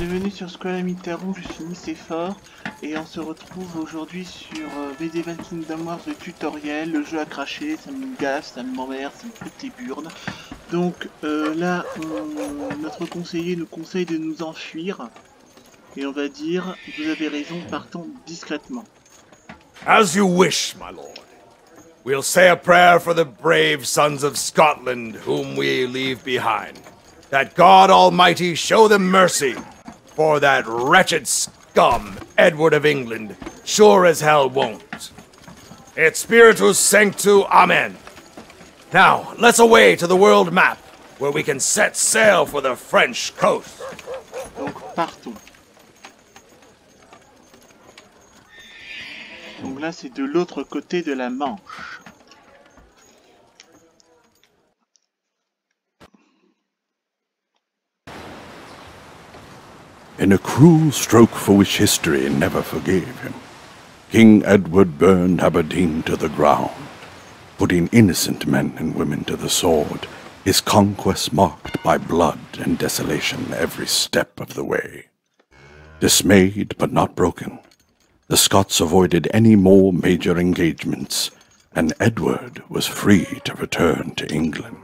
Bienvenue sur Squalamitaro, je suis Nicéphore et on se retrouve aujourd'hui sur Medieval Kingdom Wars le tutoriel. Le jeu a craché, ça me gaffe, ça m'emmerde, ça me fout les burnes. Donc là, notre conseiller nous conseille de nous enfuir et on va dire, vous avez raison, partons discrètement. As you wish, my lord. We'll say a prayer for the brave sons of Scotland whom we leave behind. That God Almighty show them mercy, for that wretched scum, Edward of England, sure as hell won't. Et Spiritus Sanctu Amen. Now, let's away to the world map, where we can set sail for the French coast. Donc partons. Donc là c'est de l'autre côté de la Manche. In a cruel stroke for which history never forgave him, King Edward burned Aberdeen to the ground, putting innocent men and women to the sword, his conquest marked by blood and desolation every step of the way. Dismayed but not broken, the Scots avoided any more major engagements, and Edward was free to return to England.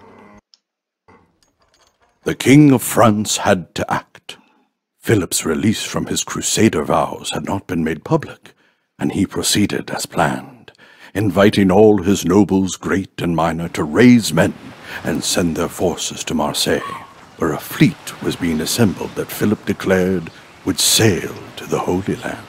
The King of France had to act. Philip's release from his crusader vows had not been made public, and he proceeded as planned, inviting all his nobles, great and minor, to raise men and send their forces to Marseille, where a fleet was being assembled that Philip declared would sail to the Holy Land.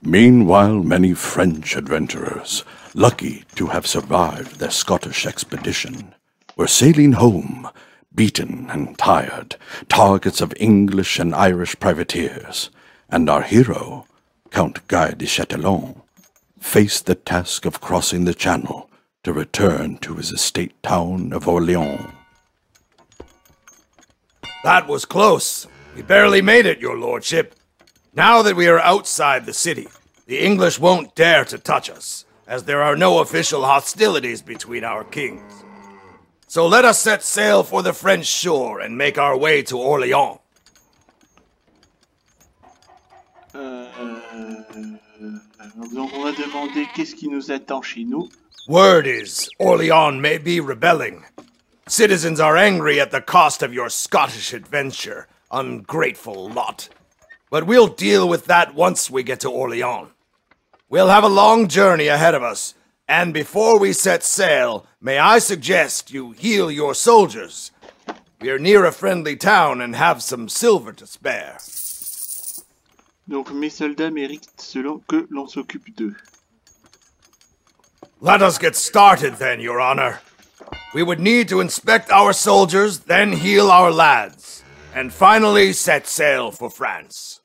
Meanwhile, many French adventurers, lucky to have survived their Scottish expedition, were sailing home, beaten and tired, targets of English and Irish privateers, and our hero, Count Guy de Chatillon, faced the task of crossing the Channel to return to his estate town of Orléans. That was close. We barely made it, your lordship. Now that we are outside the city, the English won't dare to touch us, as there are no official hostilities between our kings. So let us set sail for the French shore and make our way to Orléans. Donc on va demander qu'est-ce qui nous attend chez nous. Word is, Orléans may be rebelling. Citizens are angry at the cost of your Scottish adventure, ungrateful lot. But we'll deal with that once we get to Orléans. We'll have a long journey ahead of us, and before we set sail, may I suggest you heal your soldiers. We are near a friendly town and have some silver to spare. Donc mes soldats méritent selon que l'on s'occupe d'eux. Let us get started then, your honor. We would need to inspect our soldiers, then heal our lads, and finally set sail for France.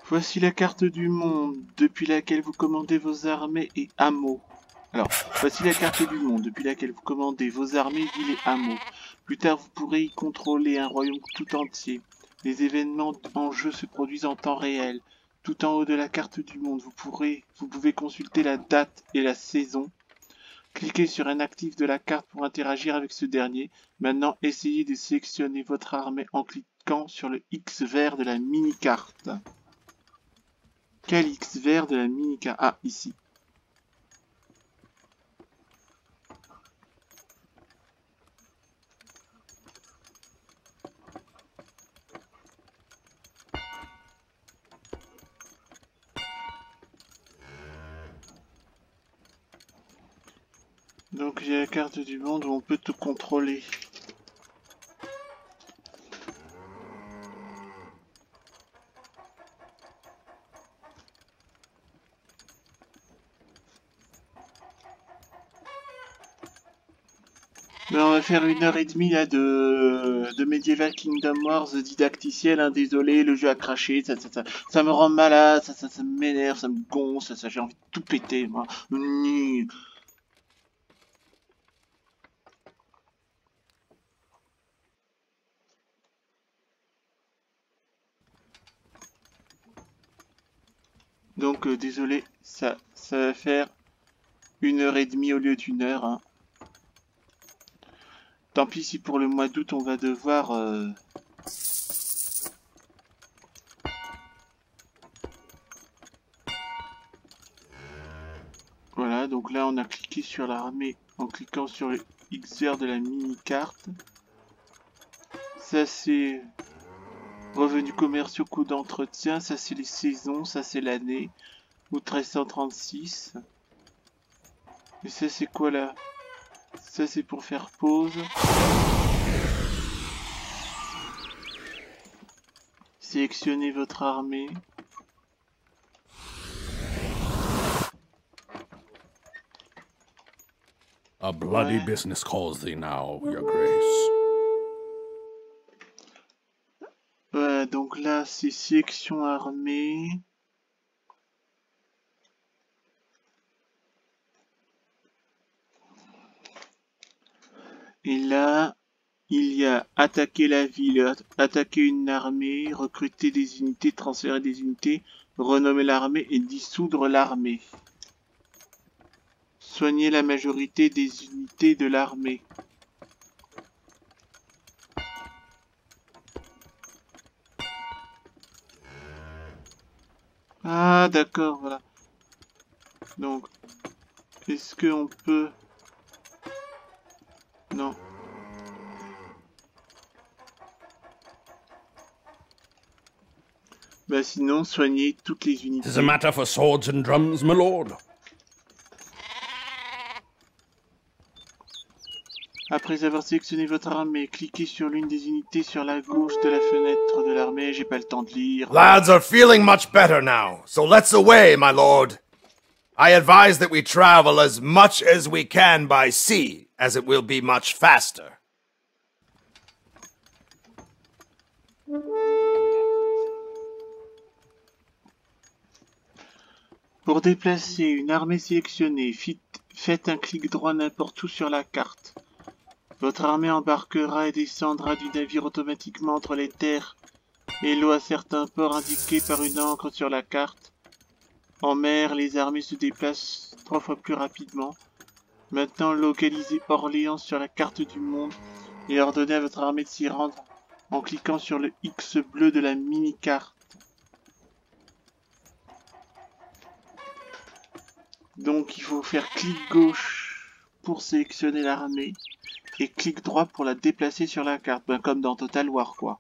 Voici la carte du monde, depuis laquelle vous commandez vos armées et hameaux. Alors, voici la carte du monde, depuis laquelle vous commandez vos armées, villes et hameaux. Plus tard, vous pourrez y contrôler un royaume tout entier. Les événements en jeu se produisent en temps réel. Tout en haut de la carte du monde, vous pouvez consulter la date et la saison. Cliquez sur un actif de la carte pour interagir avec ce dernier. Maintenant, essayez de sélectionner votre armée en cliquant sur le X vert de la mini-carte. Quel X vert de la mini-carte? Ah, ici. Donc il y a la carte du monde où on peut tout contrôler. Ben, on va faire 1h30 là de Medieval Kingdom Wars didacticiel, hein, désolé, le jeu a craché, ça me rend malade, ça m'énerve, ça me gonfle, j'ai envie de tout péter, moi. Donc désolé, ça va faire 1h30 au lieu d'1 heure. Hein. Tant pis si pour le mois d'août on va devoir... Voilà, donc là on a cliqué sur l'armée en cliquant sur le X vert de la mini-carte. Ça c'est revenus commerciaux, coûts d'entretien, ça c'est les saisons, ça c'est l'année. Ou 1336. Et ça c'est quoi là? Ça c'est pour faire pause. Sélectionnez votre armée. A bloody business calls thee now, your grace. Voilà, donc là c'est sélection armée. Et là, il y a attaquer la ville, attaquer une armée, recruter des unités, transférer des unités, renommer l'armée et dissoudre l'armée. Soigner la majorité des unités de l'armée. Ah d'accord, voilà. Donc, est-ce qu'on peut... Non. Bah sinon, soigner toutes les unités. Tis a matter for swords and drums, my lord. Après avoir sélectionné votre armée, cliquez sur l'une des unités sur la gauche de la fenêtre de l'armée. J'ai pas le temps de lire. Lads are feeling much better now, so let's away, my lord. I advise that we travel as much as we can by sea, as it will be much faster. Pour déplacer une armée sélectionnée, faites un clic droit n'importe où sur la carte. Votre armée embarquera et descendra du navire automatiquement entre les terres et l'eau à certains ports indiqués par une encre sur la carte. En mer, les armées se déplacent 3 fois plus rapidement. Maintenant, localisez Orléans sur la carte du monde et ordonnez à votre armée de s'y rendre en cliquant sur le X bleu de la mini-carte. Donc il faut faire clic gauche pour sélectionner l'armée et clic droit pour la déplacer sur la carte, ben, comme dans Total War quoi.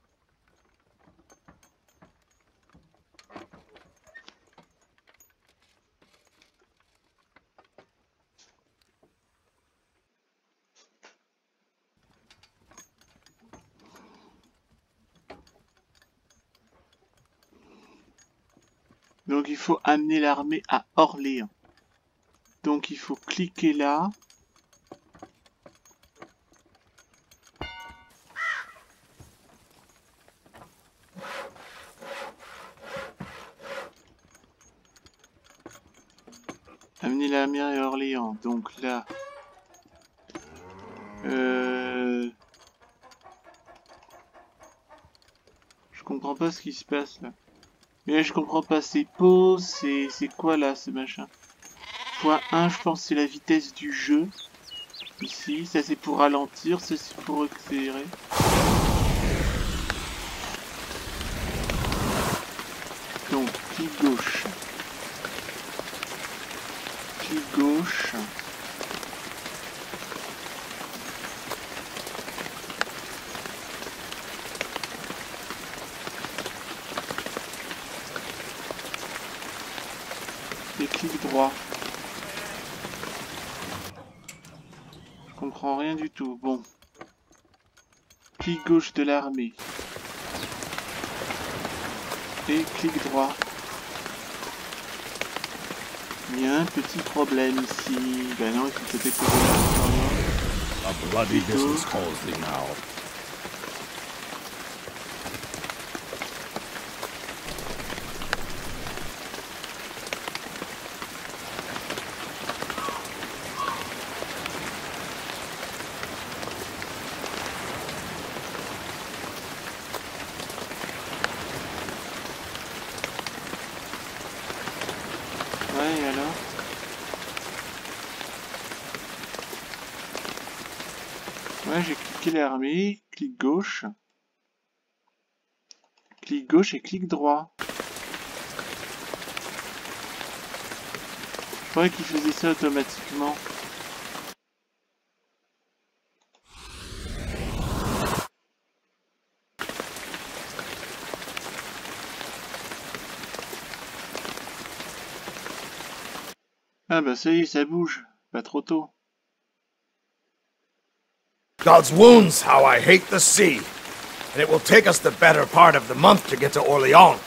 Donc il faut amener l'armée à Orléans. Donc il faut cliquer là. Amener l'armée à Orléans. Donc là. Je comprends pas ce qui se passe là. Mais là je comprends pas. C'est pause. C'est quoi là ce machin? Point 1, je pense c'est la vitesse du jeu. Ici, ça c'est pour ralentir, ça c'est pour accélérer. Donc, clic gauche. Clic gauche. Et clic droit. Je comprends rien du tout. Bon. Clic gauche de l'armée. Et clic droit. Il y a un petit problème ici. Ben non, il faut peut-être que je... A bloody business calls thee now. et alors? Ouais, j'ai cliqué l'armée, clic gauche et clic droit. Je croyais qu'il faisait ça automatiquement. Ah bah ça y est, ça bouge. Pas trop tôt. God's wounds, how I hate the sea. And it will take us the better part of the month to get to Orléans.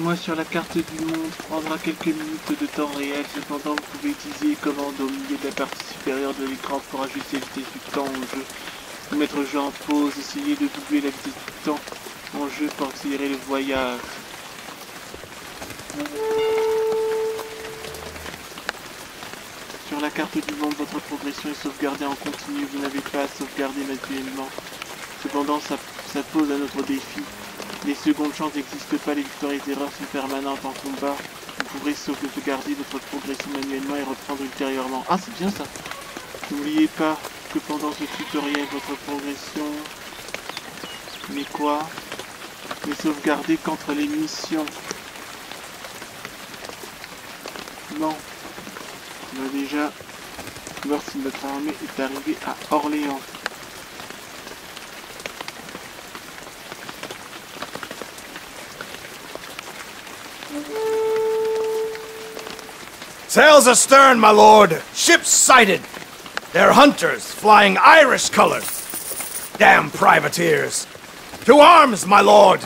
Moi sur la carte du monde prendra quelques minutes de temps réel. Cependant, vous pouvez utiliser commande au milieu de la partie supérieure de l'écran pour ajuster la vitesse du temps en jeu. Vous mettre le jeu en pause, essayez de doubler la vitesse du temps en jeu pour accélérer le voyage. Sur la carte du monde, votre progression est sauvegardée en continu. Vous n'avez pas à sauvegarder manuellement. Cependant, ça pose un autre défi. Les secondes chances n'existent pas, les victoires et les erreurs sont permanentes en combat. Vous pourrez sauvegarder votre progression manuellement et reprendre ultérieurement. Ah, c'est bien ça. N'oubliez pas que pendant ce tutoriel, votre progression... Mais quoi? N'est sauvegardée qu'entre les missions. Non. On va déjà voir si notre armée est arrivée à Orléans. Sails astern, my lord! Ships sighted! They're hunters, flying Irish colors! Damn privateers! To arms, my lord!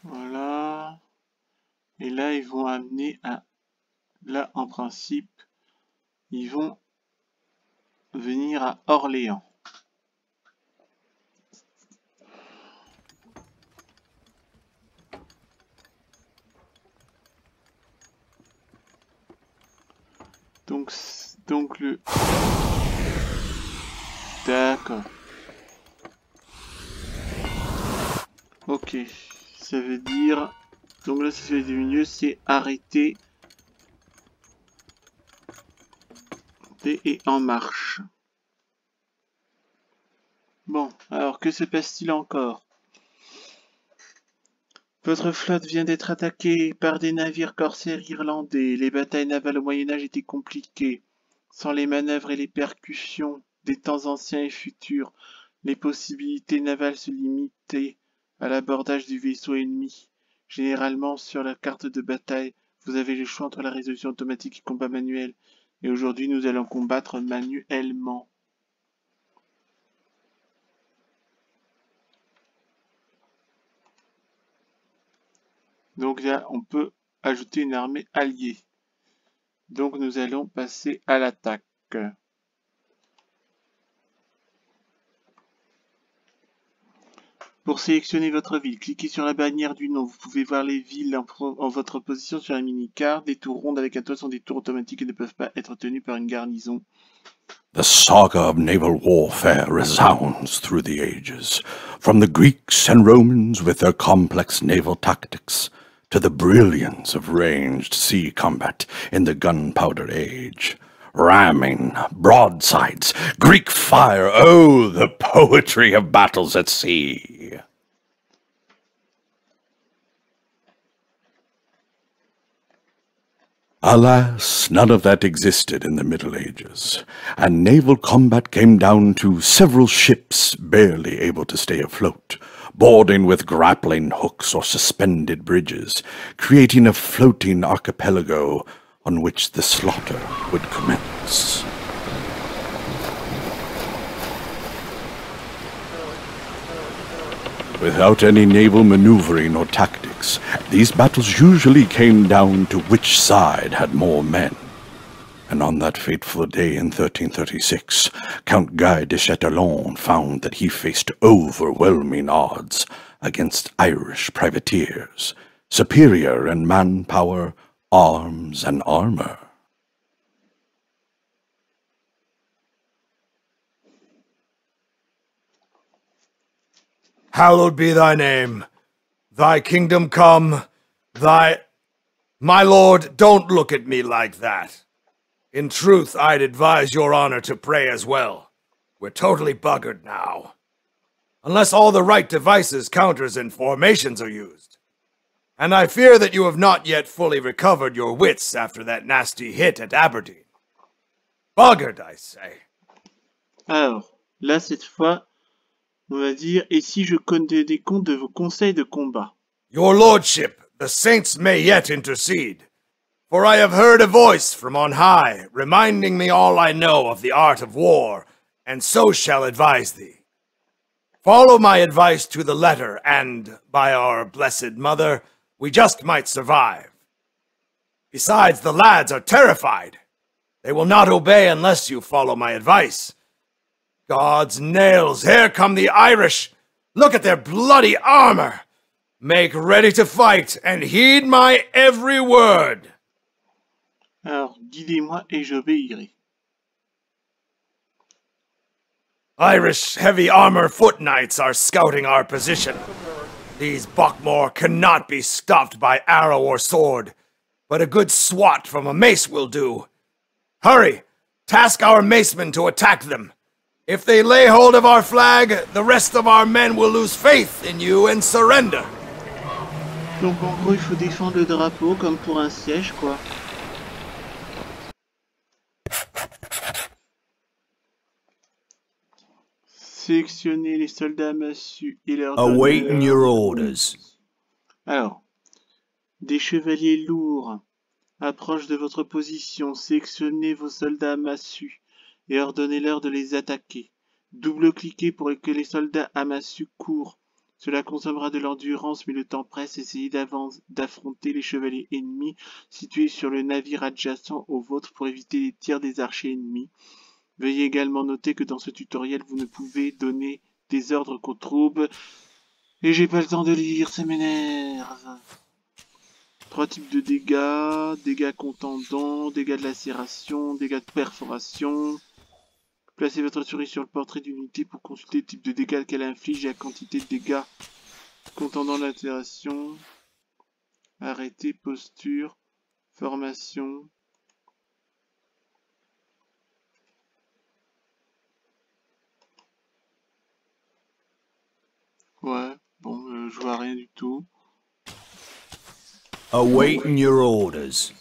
Voilà. Et là, ils vont amener à... Là, en principe, ils vont venir à Orléans. Donc le... D'accord. Ok. Ça veut dire... Donc là, ça fait du milieu, c'est arrêter. Et en marche. Bon, alors que se passe-t-il encore? Votre flotte vient d'être attaquée par des navires corsaires irlandais. Les batailles navales au Moyen-Âge étaient compliquées. Sans les manœuvres et les percussions des temps anciens et futurs, les possibilités navales se limitaient à l'abordage du vaisseau ennemi. Généralement, sur la carte de bataille, vous avez le choix entre la résolution automatique et combat manuel. Et aujourd'hui, nous allons combattre manuellement. Donc là, on peut ajouter une armée alliée. Donc nous allons passer à l'attaque. Pour sélectionner votre ville, cliquez sur la bannière du nom. Vous pouvez voir les villes en votre position sur la mini-carte. Des tours rondes avec un toit sont des tours automatiques et ne peuvent pas être tenues par une garnison. The saga of naval warfare resounds through the ages, from the Greeks and Romans with their complex naval tactics, to the brilliance of ranged sea combat in the gunpowder age. Ramming, broadsides, Greek fire, oh, the poetry of battles at sea. Alas, none of that existed in the Middle Ages, and naval combat came down to several ships barely able to stay afloat, boarding with grappling hooks or suspended bridges, creating a floating archipelago on which the slaughter would commence. Without any naval maneuvering or tactics, these battles usually came down to which side had more men. And on that fateful day in 1336, Count Guy de Chatillon found that he faced overwhelming odds against Irish privateers, superior in manpower, arms, and armor. Hallowed be thy name. Thy kingdom come, thy... My lord, don't look at me like that. In truth, I'd advise your honor to pray as well. We're totally buggered now. Unless all the right devices, counters, and formations are used. And I fear that you have not yet fully recovered your wits after that nasty hit at Aberdeen. Buggered, I say. Alors, là, cette fois, on va dire, et si je tenais compte de vos conseils de combat? Your lordship, the saints may yet intercede. For I have heard a voice from on high, reminding me all I know of the art of war, and so shall advise thee. Follow my advice to the letter, and, by our blessed mother, we just might survive. Besides, the lads are terrified. They will not obey unless you follow my advice. God's nails, here come the Irish! Look at their bloody armor! Make ready to fight, and heed my every word! Alors, guidez-moi et j'obéirai. Irish heavy armor foot knights are scouting our position. These Buckmore cannot be stopped by arrow or sword, but a good swat from a mace will do. Hurry! Task our macemen to attack them. If they lay hold of our flag, the rest of our men will lose faith in you and surrender. Donc en gros, il faut défendre le drapeau comme pour un siège, quoi. Sélectionnez les soldats massus et leur Awaiting your orders. Alors, des chevaliers lourds approchent de votre position. Sélectionnez vos soldats massus et ordonnez-leur de les attaquer. Double-cliquez pour que les soldats à massue courent. Cela consommera de l'endurance, mais le temps presse. Essayez d'affronter les chevaliers ennemis situés sur le navire adjacent au vôtre pour éviter les tirs des archers ennemis. Veuillez également noter que dans ce tutoriel, vous ne pouvez donner des ordres qu'aux troupes. Et j'ai pas le temps de lire, ça m'énerve. 3 types de dégâts. Dégâts contendants, dégâts de lacération, dégâts de perforation. Placez votre souris sur le portrait d'unité pour consulter le type de dégâts qu'elle inflige et la quantité de dégâts contendant lacération. Arrêtez, posture, formation. Ouais, bon, je vois rien du tout. Awaiting your orders.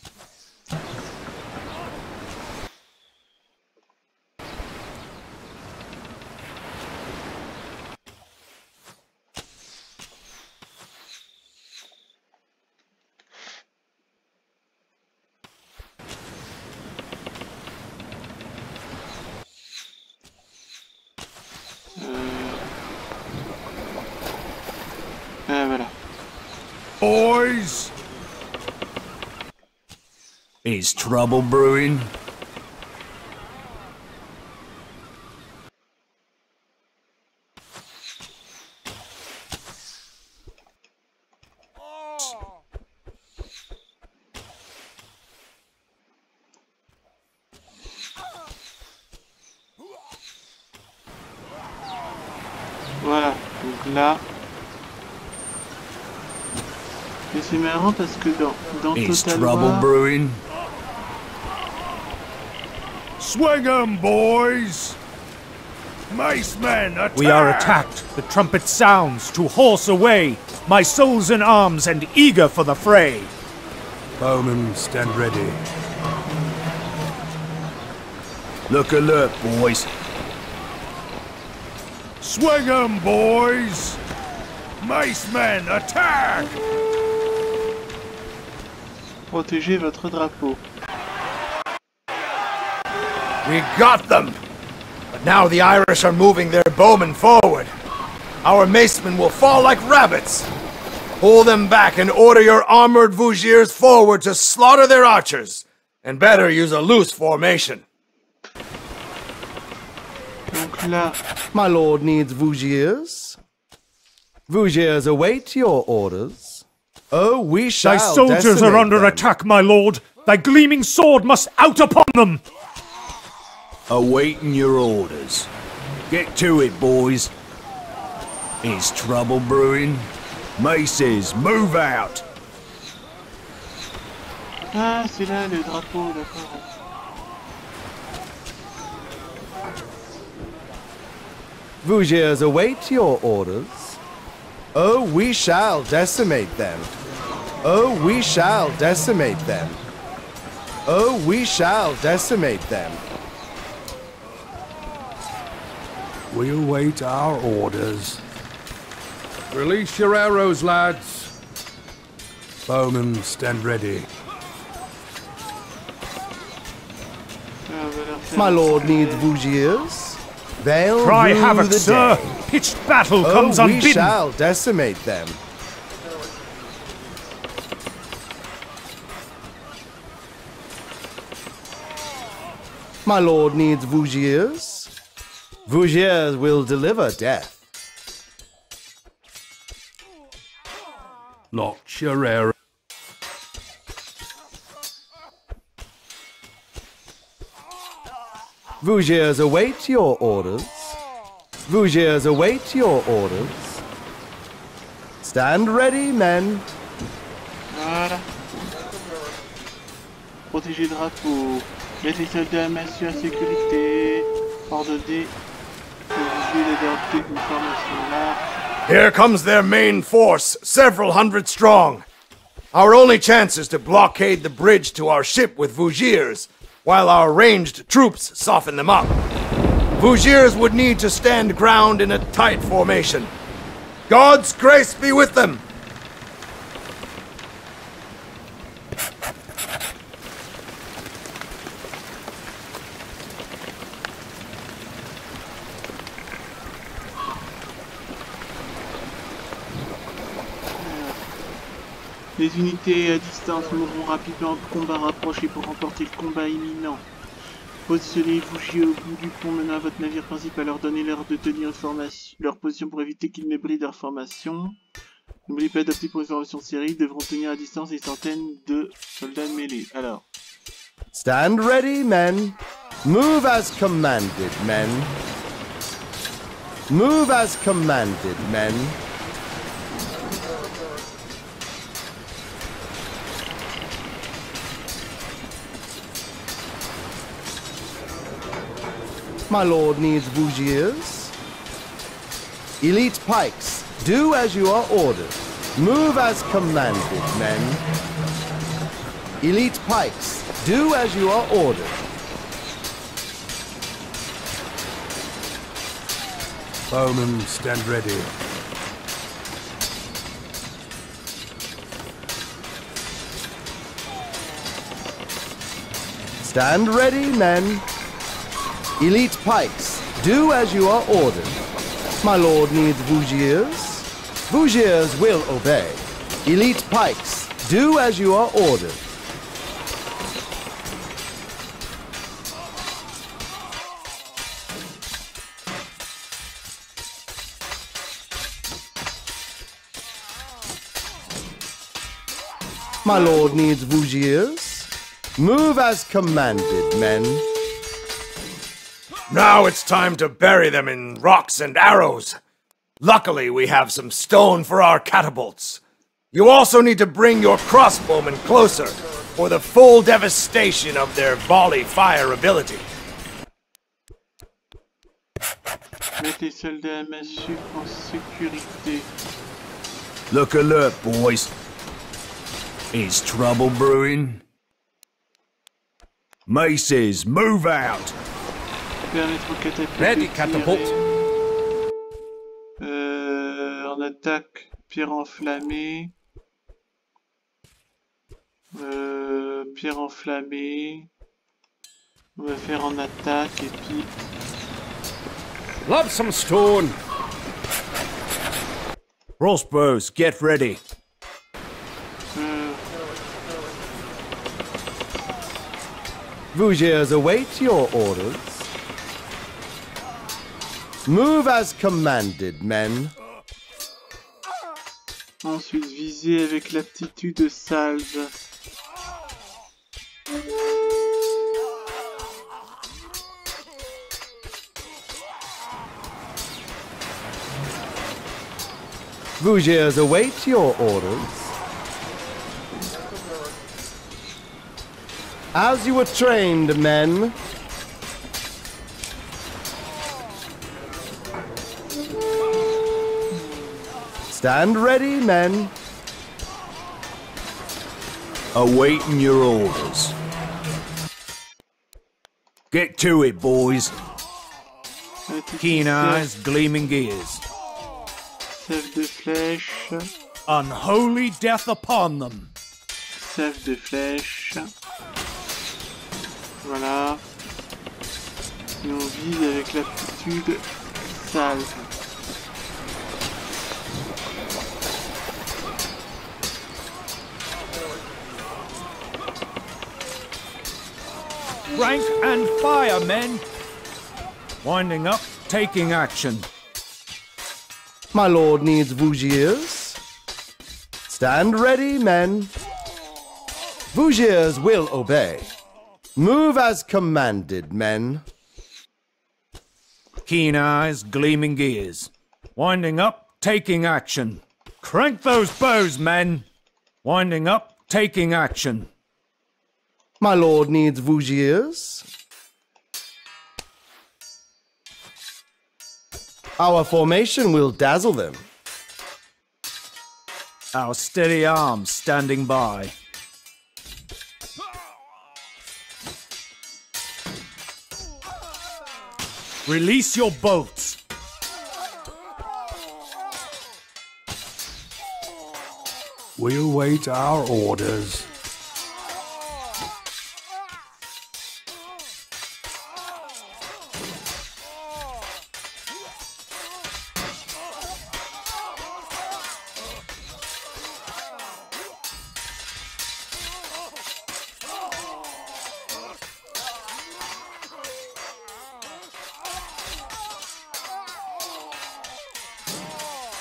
Voilà. Boys! Is trouble brewing? Voilà, donc là... Et c'est marrant parce que dans Total War... Brewing? Swing 'em, boys! Mace men, attack! We are attacked. The trumpet sounds to horse away. My soul's in arms and eager for the fray. Bowmen, stand ready. Look alert, boys. Swing 'em, boys! Mace men, attack! Protégez votre drapeau. We got them! But now the Irish are moving their bowmen forward. Our macemen will fall like rabbits. Pull them back and order your armored Vougiers forward to slaughter their archers. and better use a loose formation. Donc là, My lord needs Vougiers. Vougiers await your orders. Oh, we shall Thy soldiers are decimate under them. attack, my lord. Thy gleaming sword must out upon them. Awaiting your orders. Get to it, boys. Is trouble brewing? Maces, move out! ah, c'est là le drapeau, d'accord. Vougiers await your orders. Oh, we shall decimate them. Oh, we shall decimate them. Oh, we shall decimate them. We await our orders. Release your arrows, lads. Bowmen, stand ready. Ah, on va leur faire My un lord petit- needs Vougiers. They'll Cry rue havoc, the sir. day. Pitched battle Oh, comes we unbidden. shall decimate them. My lord needs Vougiers. Vougiers will deliver death. Lock your arrow. Vougiers await your orders. Vougiers await your orders. Stand ready, men. Voilà. Protéger le drapeau. Mettre les soldats à massue en sécurité. Ordonner. Vigiler l'adapter d'une formation là. Here comes their main force, several hundred strong. Our only chance is to blockade the bridge to our ship with Vougiers, while our ranged troops soften them up. Vougiers would need to stand ground in a tight formation. God's grace be with them! Les unités à distance mourront rapidement au combat rapproché pour remporter le combat imminent. Positionnez-vous au bout du pont menant à votre navire principal. Ordonnez-leur de tenir leur position pour éviter qu'ils ne brident leur formation. N'oubliez pas d'opter pour une formation serrée. Ils devront tenir à distance des centaines de soldats mêlés. Alors, Stand ready, men. Move as commanded, men. Move as commanded, men. My lord needs Vougiers. Elite pikes, do as you are ordered. Move as commanded, men. Elite pikes, do as you are ordered. Bowmen, stand ready. Stand ready, men. Elite pikes, do as you are ordered. My lord needs Vougiers. Vougiers will obey. Elite pikes, do as you are ordered. My lord needs Vougiers. Move as commanded, men. Now it's time to bury them in rocks and arrows. Luckily, we have some stone for our catapults. You also need to bring your crossbowmen closer for the full devastation of their volley fire ability. mettez les soldats à massue en sécurité. Look alert, boys. Is trouble brewing? Maces, move out! Permettre aux catapultes Ready, de catapult. tirer. En attaque, pierre enflammée. Pierre enflammée. On va faire en attaque et puis... Lob some stone. Crossbows, get ready. Vougiers await your orders. Move as commanded, men. Ensuite, viser avec l'aptitude salve. Vougiers await your orders. As you were trained, men. Stand ready, men. Awaiting your orders. Get to it, boys. Keen eyes, gleaming gears. Sève de flèche. Unholy death upon them. Sève de flèche. Voilà. Et on vise avec l'aptitude salve. Rank and fire, men. Winding up, taking action. My lord needs Vougiers. Stand ready, men. Vougiers will obey. Move as commanded, men. Keen eyes, gleaming gears. Winding up, taking action. Crank those bows, men. Winding up, taking action. My lord needs Vougiers. Our formation will dazzle them. Our steady arms standing by. Release your bolts. We await our orders.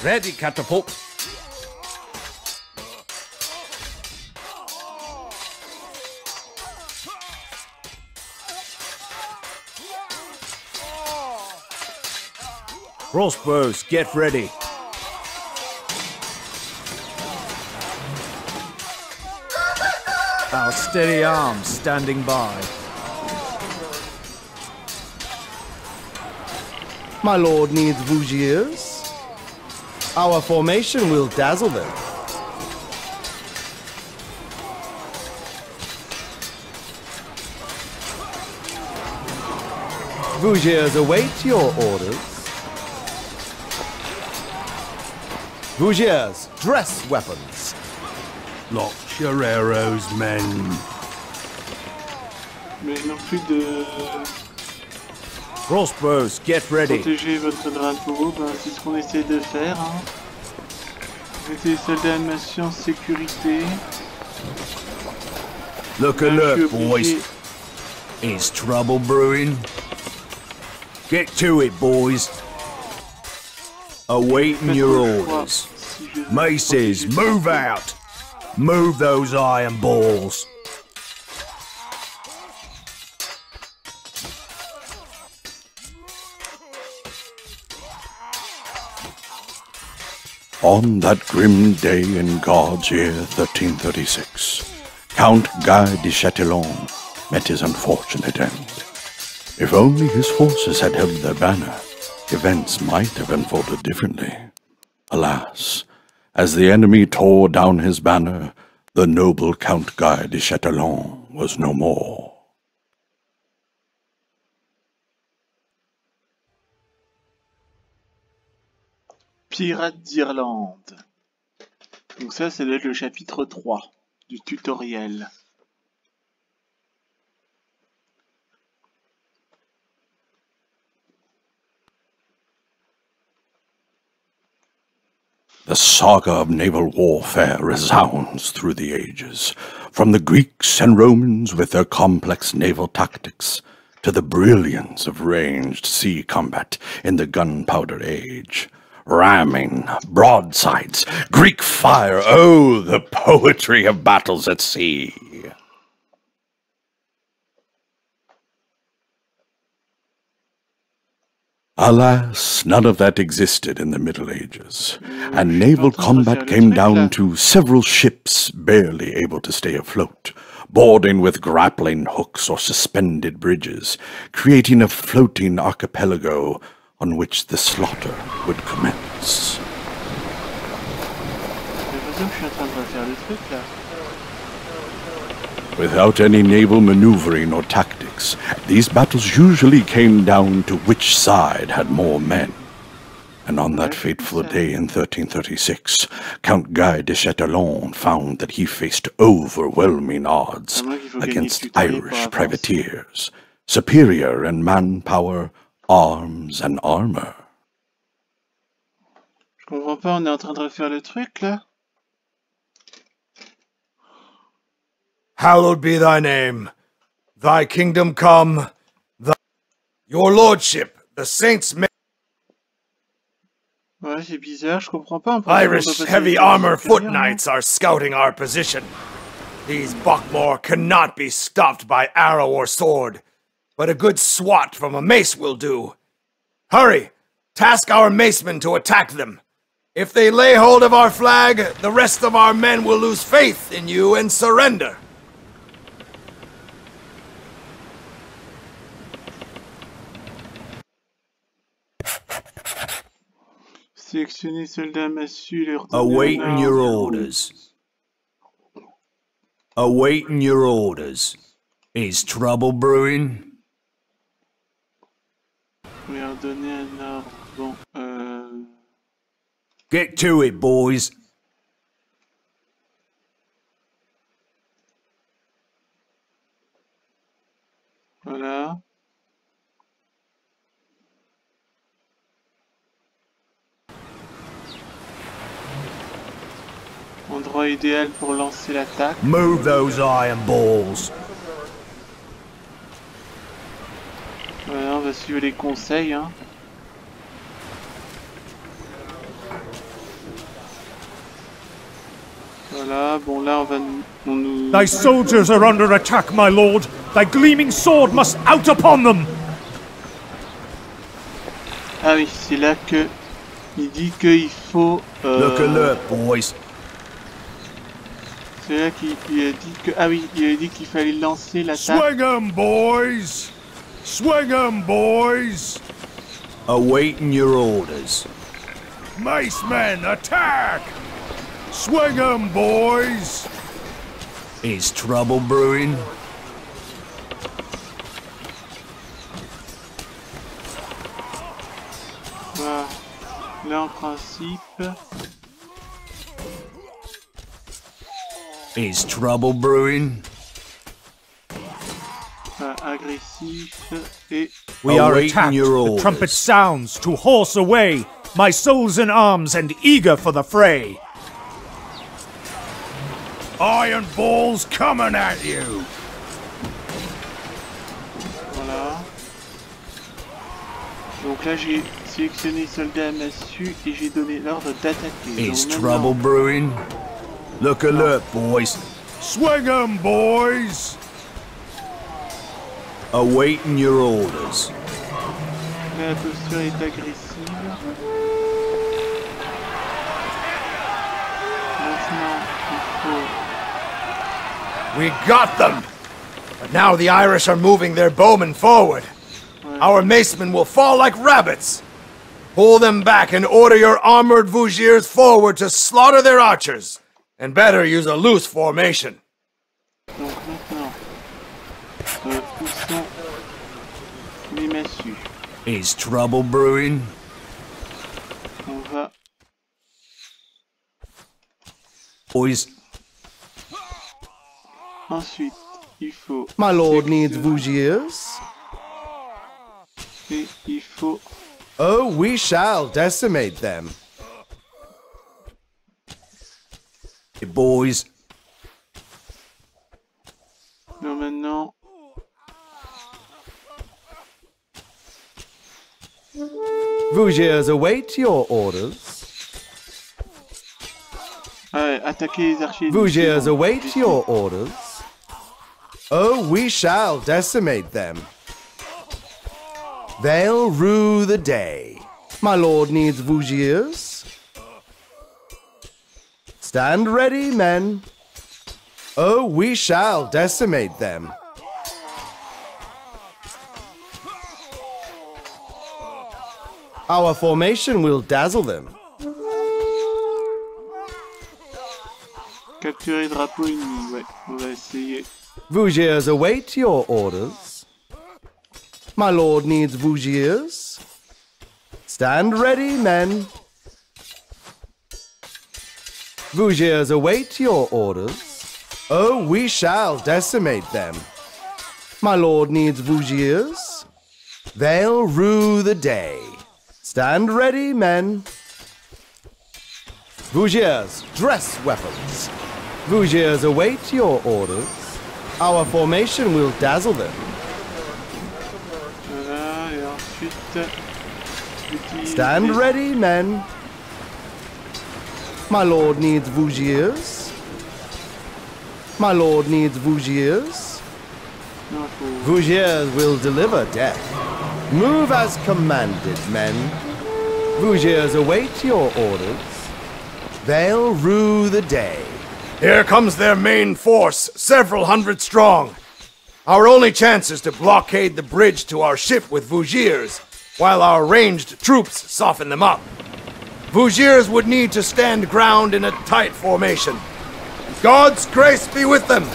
Ready, catapult. Crossbows, get ready. Our steady arms standing by. My lord needs Vougiers. Our formation will dazzle them. Vougiers await your orders. Vougiers, dress weapons. Lock your arrows, men. Mais non plus de Crossbows, get ready. protéger votre drapeau. Ben, c'est ce qu'on essaie de faire. Hein. Mettez les soldats nation en sécurité. Look Ben, je suis alert, obligé- boys. Is trouble brewing? Get to it, boys. Awaiting Faites your le choix. orders. Si je veux Maces, protéger move ce- out. Move those iron balls. On that grim day in God's year 1336, Count Guy de Chatillon met his unfortunate end. If only his forces had held their banner, events might have unfolded differently. Alas, as the enemy tore down his banner, the noble Count Guy de Chatillon was no more. Pirates d'Irlande. Donc ça doit être le chapitre 3 du tutoriel. The saga of naval warfare resounds through the ages, From the Greeks and Romans with their complex naval tactics, to the brilliance of ranged sea combat in the gunpowder age, ramming, broadsides, Greek fire, oh, the poetry of battles at sea. Alas, none of that existed in the Middle Ages, and naval combat came down to several ships barely able to stay afloat, boarding with grappling hooks or suspended bridges, creating a floating archipelago on which the slaughter would commence. Without any naval maneuvering or tactics, these battles usually came down to which side had more men. And on that fateful day in 1336, Count Guy de Châtillon found that he faced overwhelming odds against Irish privateers, superior in manpower, arms, and armor. Je comprends pas, on est en train de refaire le truc là? Hallowed be thy name. Thy kingdom come. Your lordship, the saints may... Ouais, c'est bizarre, je comprends pas. Irish heavy armor foot knights are scouting our position. These Buckmore cannot be stopped by arrow or sword, but a good swat from a mace will do. Hurry! Task our macemen to attack them. If they lay hold of our flag, the rest of our men will lose faith in you and surrender. Sélectionnez soldats massus, leur Awaiting your orders. Awaiting your orders. Is trouble brewing? Leur donner un ordre. Bon, Get to it, boys. Voilà. Endroit idéal pour lancer l'attaque. Move those iron balls. Voilà, on va suivre les conseils, hein. Voilà, bon là on nous... Thy soldiers are under attack, my lord. Thy gleaming sword must out upon them. Ah oui, c'est là que il dit qu'il faut... Look alert, boys. C'est là qu'il a dit que... Ah oui, il a dit qu'il fallait lancer l'attaque. Swing 'em, boys! Swing 'em, boys! Awaiting your orders. Mace men, attack! Swing 'em, boys! Is trouble brewing? Voilà. Là en principe... Is trouble brewing? Agressif et... We are Awaiting attacked. your The orders. trumpet sounds to horse away. My soul's in arms and eager for the fray. Iron balls coming at you! Voilà. Donc là j'ai sélectionné soldats massus et j'ai donné l'ordre d'attaquer. Is Donc trouble maintenant, brewing? Look alert, boys. Swing 'em, boys! Awaiting your orders. la posture est agressive. Maintenant, il faut... We got them! But now the Irish are moving their bowmen forward. Our macemen will fall like rabbits. Pull them back and order your armored Vougiers forward to slaughter their archers. And better use a loose formation. Donc maintenant, poussons les massues. Is trouble brewing? On va... Boys, Ensuite, il faut... My lord needs Vougiers. Et il faut... Oh, we shall decimate them. boys, Donc maintenant... Vougers await your orders. Ouais, attaquer les archers. Vougers await your orders. Oh, we shall decimate them. They'll rue the day. My lord needs Vougers. Stand ready, men. Oh, we shall decimate them. Our formation will dazzle them. Capturer drapeau ennemi, ouais, on va essayer. Vougers await your orders. My lord needs Vougers. Stand ready, men. Vougers await your orders. Oh, we shall decimate them. My lord needs Vougers. They'll rue the day. Stand ready, men. Vougers, dress weapons. Vougers await your orders. Our formation will dazzle them. Voilà, et ensuite... Stand ready, men. My lord needs Vougers. My lord needs Vougers. Non, faut... Vougers will deliver death. Move as commanded, men. Vougers await your orders. They'll rue the day. Here comes their main force, several hundred strong. Our only chance is to blockade the bridge to our ship with Vougers, while our ranged troops soften them up. Vougers would need to stand ground in a tight formation. God's grace be with them!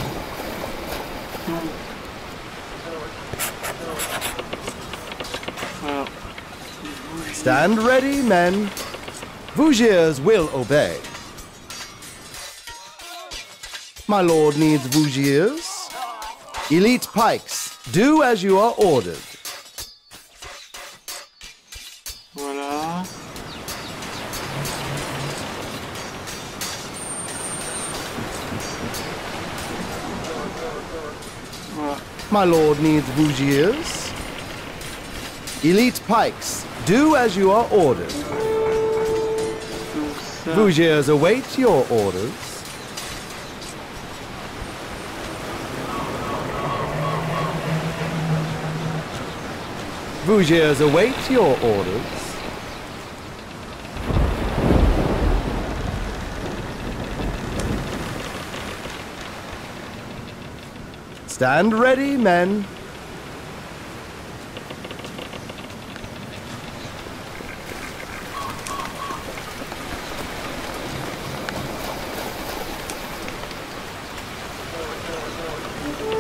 Stand ready, men. Vougers will obey. My lord needs Vougers. Elite pikes, do as you are ordered. Voilà. Voilà. My lord needs Vougers. Elite pikes, do as you are ordered. Donc ça... Vougers await your orders. Vougers await your orders. Stand ready, men.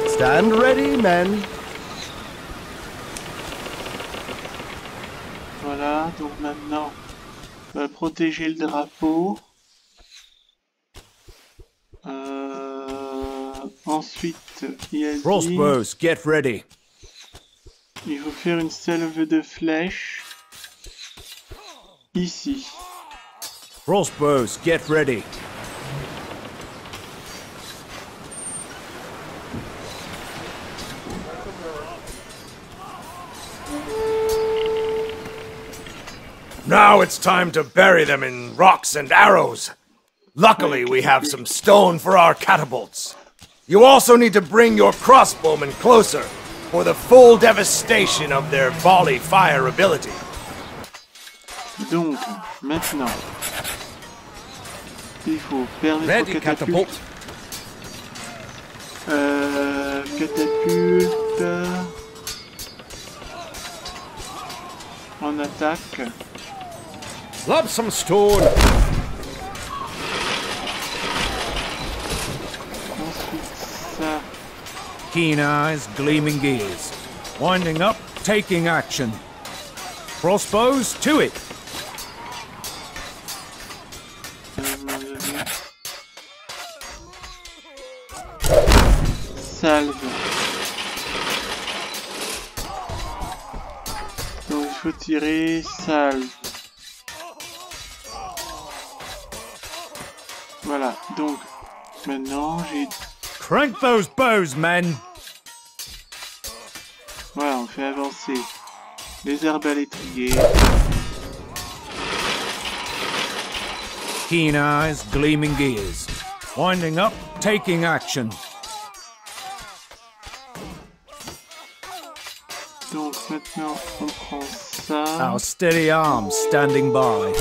Stand ready, men. Voilà, donc maintenant, on va protéger le drapeau. Ensuite, il a dit... Crossbows, get ready. Il faut faire une salve de flèches. Ici. Crossbows, get ready. Now it's time to bury them in rocks and arrows. Luckily, we have some stone for our catapults. You also need to bring your crossbowmen closer for the full devastation of their volley fire ability. Donc, maintenant, il faut perdre Ready, les catapult. Catapulte. En attaque. Lob some stone. Ensuite, ça. Keen eyes, gleaming gears. Winding up, taking action. Crossbows, to it. Salve. Donc il faut tirer salve. Voilà, donc maintenant j'ai... Crank those bows, men. fait avancer les arbalétriers. Keen eyes, gleaming gears. Winding up, taking action. Donc maintenant on prend ça. Our steady arms standing by.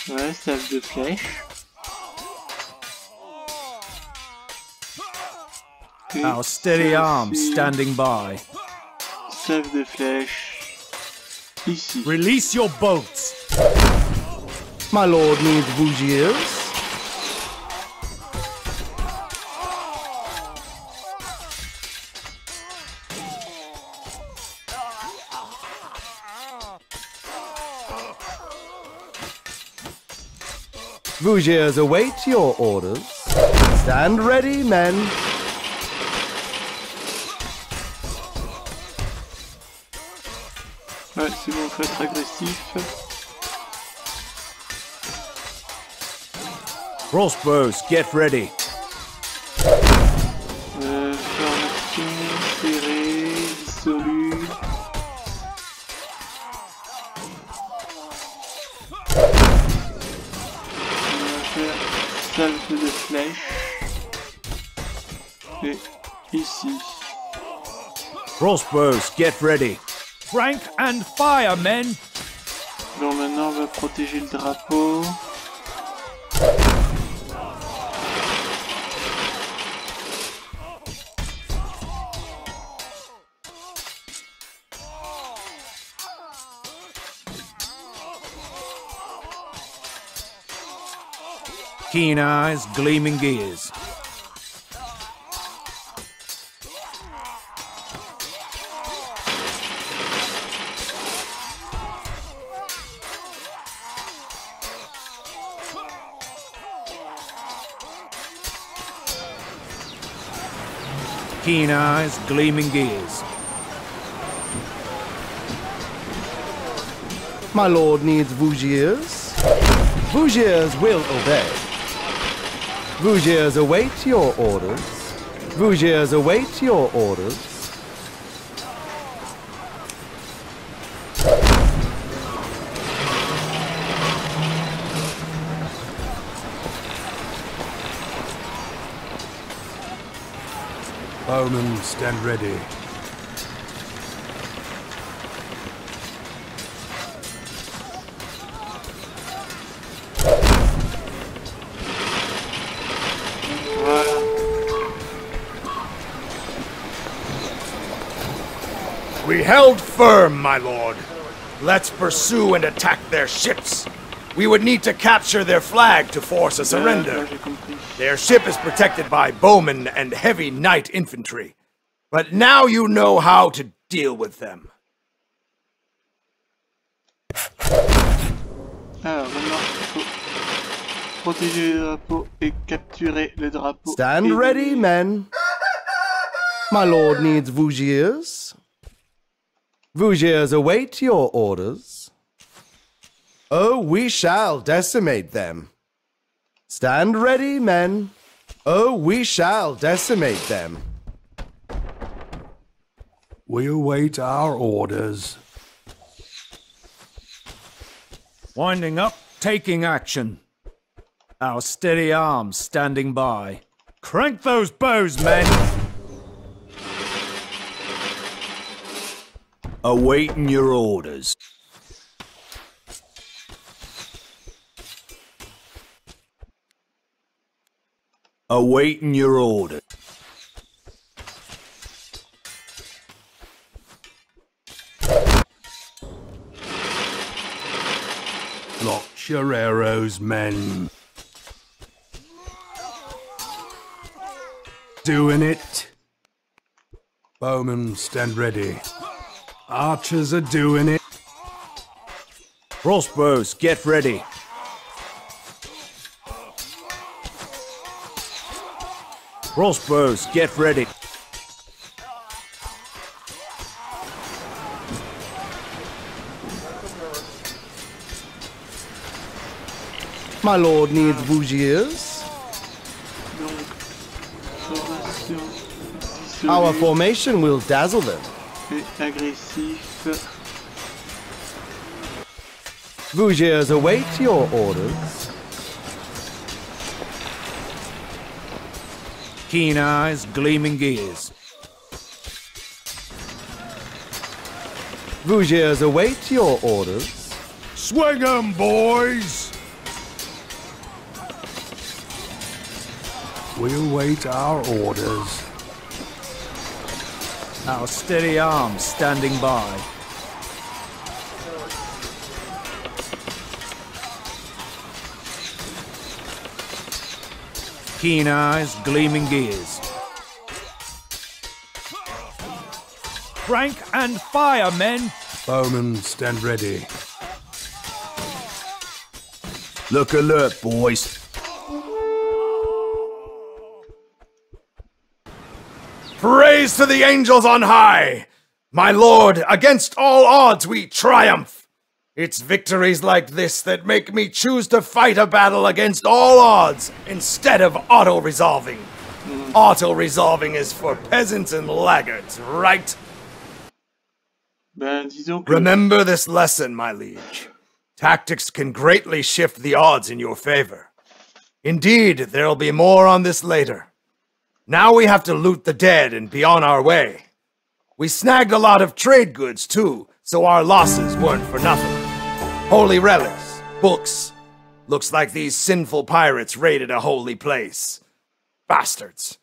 Ouais, salve de flèches. Et Our steady ça arms aussi, standing by. salve de flèches. Ici. Release your boats. My lord needs Bougiers. Bougiers await your orders. Stand ready, men. Ouais, c'est bon, faut être agressif. Crossbows, get ready. Formation serrée, dissolue. On va faire salve de flèches. Et ici. Crossbows, get ready. Crank and fire, men. Bon, maintenant on va protéger le drapeau. Keen eyes, gleaming gears. Keen eyes, gleaming gears. My lord needs Bougiers. Bougiers will obey. Bougiers await your orders. Bougiers await your orders. Bowmen, stand ready. We held firm, my lord. Let's pursue and attack their ships. We would need to capture their flag to force a surrender. J'ai compris. Their ship is protected by bowmen and heavy knight infantry. But now you know how to deal with them. Alors maintenant, il faut protéger le drapeau et capturer le drapeau. Stand ennemi. ready, men. My lord needs Bougiers. Bougiers await your orders. Oh, we shall decimate them. Stand ready, men. Oh, we shall decimate them. We await our orders. Winding up, taking action. Our steady arms standing by. Crank those bows, men. Awaiting your orders. Awaiting your order. Launch your arrows, men. Doing it. Bowmen, stand ready. Archers are doing it. Crossbows, get ready. Crossbows, get ready. My lord needs Bougiers. Donc, formation Our dissolue formation will dazzle them. et agressif. Bougiers await your orders. Keen eyes, gleaming gears. Bougiers await your orders. Swing 'em, boys! We'll wait our orders. Our steady arms standing by. Keen eyes, gleaming gears. Crank and fire, men! Bowmen, stand ready. Look alert, boys. Praise to the angels on high! My lord, against all odds we triumph! It's victories like this that make me choose to fight a battle against all odds instead of auto-resolving. Auto-resolving is for peasants and laggards, right? Ben, disons que... Remember this lesson, my liege. Tactics can greatly shift the odds in your favor. Indeed, there'll be more on this later. Now we have to loot the dead and be on our way. We snagged a lot of trade goods, too, so our losses weren't for nothing. Holy relics, books. Looks like these sinful pirates raided a holy place. Bastards.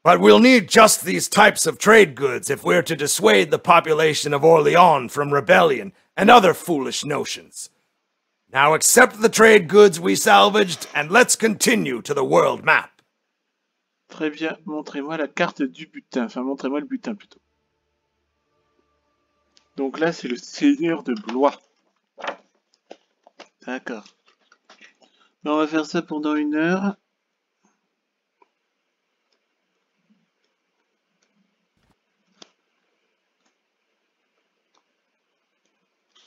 But we'll need just these types of trade goods if we're to dissuade the population of Orléans from rebellion and other foolish notions. Now accept the trade goods we salvaged, and let's continue to the world map. Très bien, montrez-moi la carte du butin. Enfin, montrez-moi le butin, plutôt. Donc là, c'est le seigneur de Blois. D'accord. On va faire ça pendant 1 heure.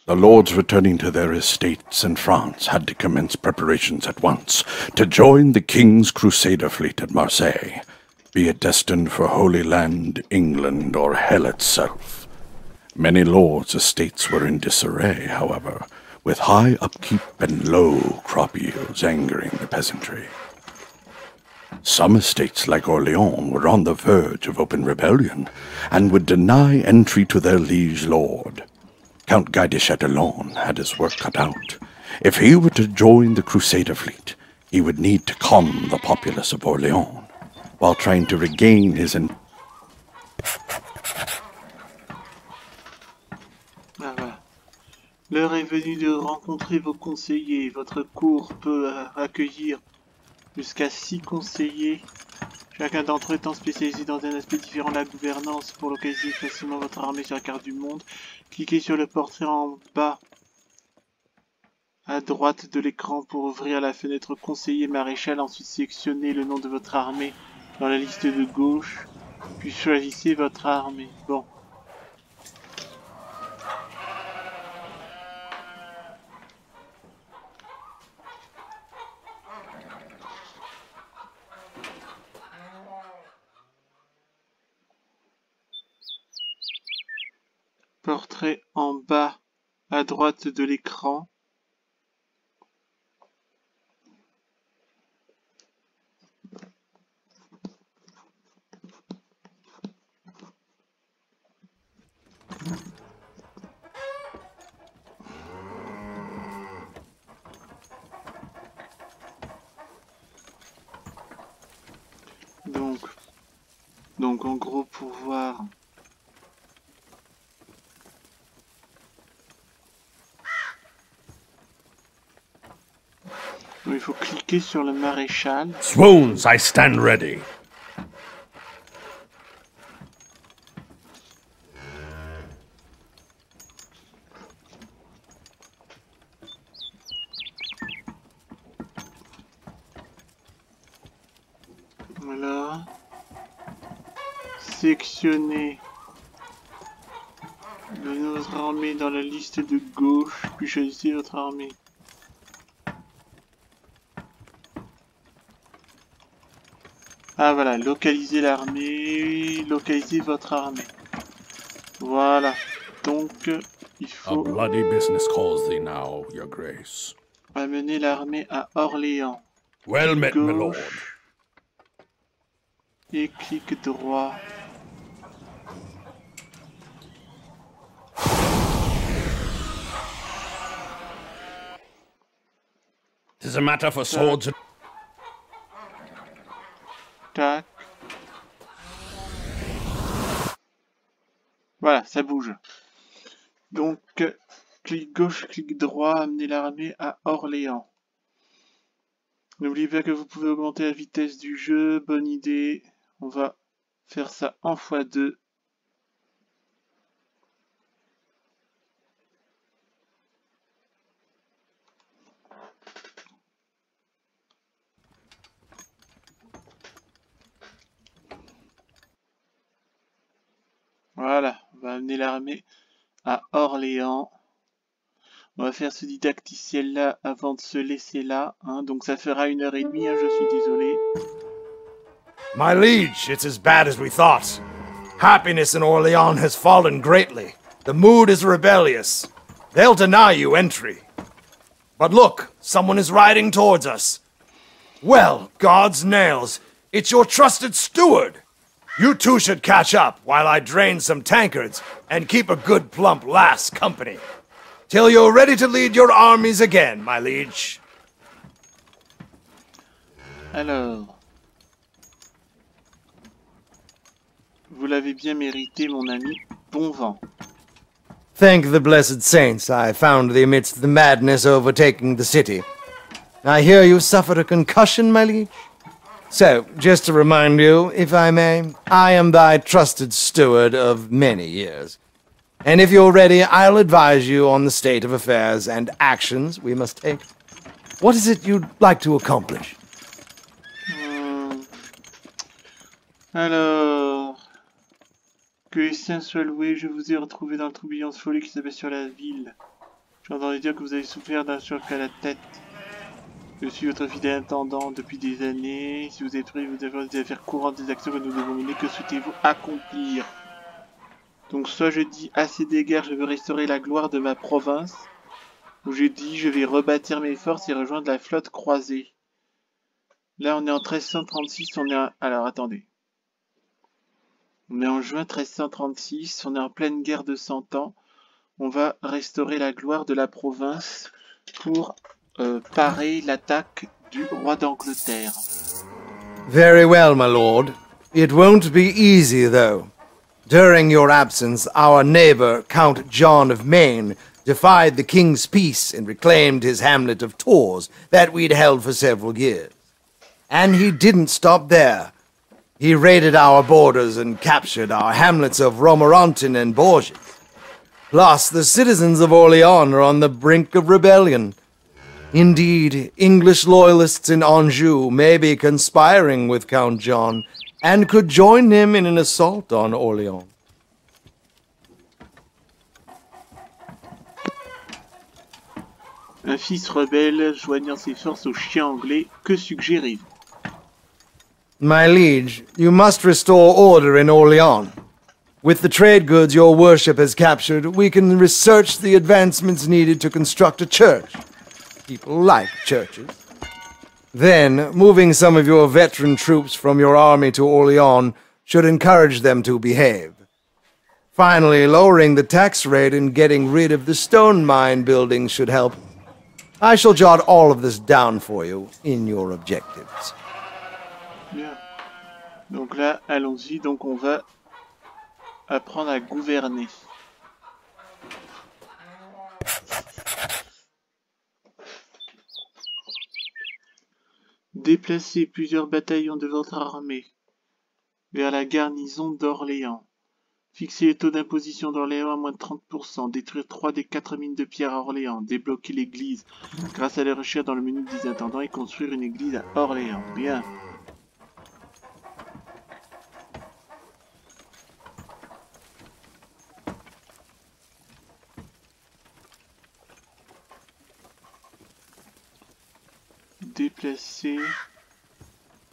The lords returning to their estates in France had to commence preparations at once to join the king's crusader fleet at Marseille, be it destined for Holy Land, England, or hell itself. Many lords' estates were in disarray, however, with high upkeep and low crop yields angering the peasantry. Some estates like Orléans were on the verge of open rebellion and would deny entry to their liege lord. Count Guy de Chatillon had his work cut out. If he were to join the Crusader fleet, he would need to calm the populace of Orléans, while trying to regain his... Ah, voilà. L'heure est venue de rencontrer vos conseillers. Votre cour peut accueillir jusqu'à 6 conseillers. Chacun d'entre eux étant spécialisé dans un aspect différent de la gouvernance. Pour localiser facilement votre armée sur la carte du monde, cliquez sur le portrait en bas à droite de l'écran pour ouvrir la fenêtre conseiller maréchal. Ensuite sélectionnez le nom de votre armée dans la liste de gauche, puis choisissez votre armée. Bon. Portrait en bas à droite de l'écran. Donc en gros pour voir il faut cliquer sur le maréchal. Swoons, I stand ready. Voilà. Sélectionnez notre armée dans la liste de gauche, puis choisissez votre armée. Ah voilà, localisez l'armée, localisez votre armée. Voilà, donc il A faut bloody business calls thee now, your grace. amener l'armée à Orléans. Well Clic met, my lord. gauche et clic droit. Tis a matter for swords and... Tac. Voilà, ça bouge. Donc, clic gauche, clic droit, amener l'armée à Orléans. N'oubliez pas que vous pouvez augmenter la vitesse du jeu, bonne idée. On va faire ça en x2. Voilà, on va amener l'armée à Orléans. On va faire ce didacticiel là avant de se laisser là, hein. Donc ça fera 1h30, hein, je suis désolé. My liege, it's as bad as we thought. Happiness in Orleans has fallen greatly. The mood is rebellious. They'll deny you entry. But look, someone is riding towards us. Well, God's nails, it's your trusted steward. You two should catch up while I drain some tankards and keep a good plump lass company. Till you're ready to lead your armies again, my liege. Alors, vous l'avez bien mérité, mon ami. Bon vent. Thank the blessed saints I found thee amidst the madness overtaking the city. I hear you suffered a concussion, my liege? So, just to remind you, if I may, I am thy trusted steward of many years. And if you're ready, I'll advise you on the state of affairs and actions we must take. What is it you'd like to accomplish? Alors, que les saints soient loués, je vous ai retrouvé dans le tourbillon de folie qui s'abat sur la ville. J'ai entendu dire que vous avez souffert d'un choc à la tête. Je suis votre fidèle intendant depuis des années. Si vous êtes pris, vous avez des affaires courantes, des actions que nous devons mener. Que souhaitez-vous accomplir? Donc soit je dis assez d'égards, je veux restaurer la gloire de ma province, ou je dis je vais rebâtir mes forces et rejoindre la flotte croisée. Là on est en 1336, on est en... Alors attendez. On est en juin 1336, on est en pleine guerre de 100 ans. On va restaurer la gloire de la province pour parer l'attaque du roi d'Angleterre. Very well, my lord. It won't be easy, though. During your absence, our neighbor, Count John of Maine, defied the king's peace and reclaimed his hamlet of Tours that we'd held for several years. And he didn't stop there. He raided our borders and captured our hamlets of Romorantin and Bourges. Plus, the citizens of Orléans are on the brink of rebellion. Indeed, English loyalists in Anjou may be conspiring with Count John and could join him in an assault on Orléans. Un fils rebelle joignant ses forces aux chiens anglais, que suggérez-vous? My liege, you must restore order in Orléans. With the trade goods your worship has captured, we can research the advancements needed to construct a church. People like churches. Then, moving some of your veteran troops from your army to Orléans should encourage them to behave. Finally, lowering the tax rate and getting rid of the stone mine buildings should help. I shall jot all of this down for you in your objectives. Bien. Donc là, allons-y, donc on va apprendre à gouverner. Déplacez plusieurs bataillons de votre armée vers la garnison d'Orléans. Fixer le taux d'imposition d'Orléans à moins de 30%. Détruire 3 des 4 mines de pierre à Orléans. Débloquer l'église grâce à la recherche dans le menu des intendants et construire une église à Orléans. Bien. Déplacer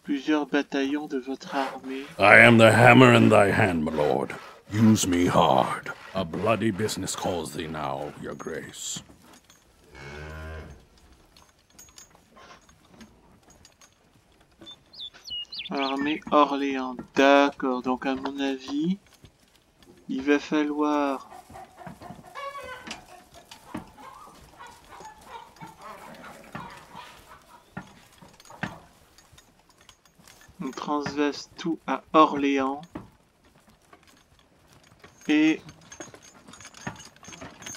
plusieurs bataillons de votre armée. I am the hammer in thy hand, my lord. Use me hard. A bloody business calls thee now, your grace. Armée Orléans, d'accord. Donc à mon avis, il va falloir... On transvase tout à Orléans. Et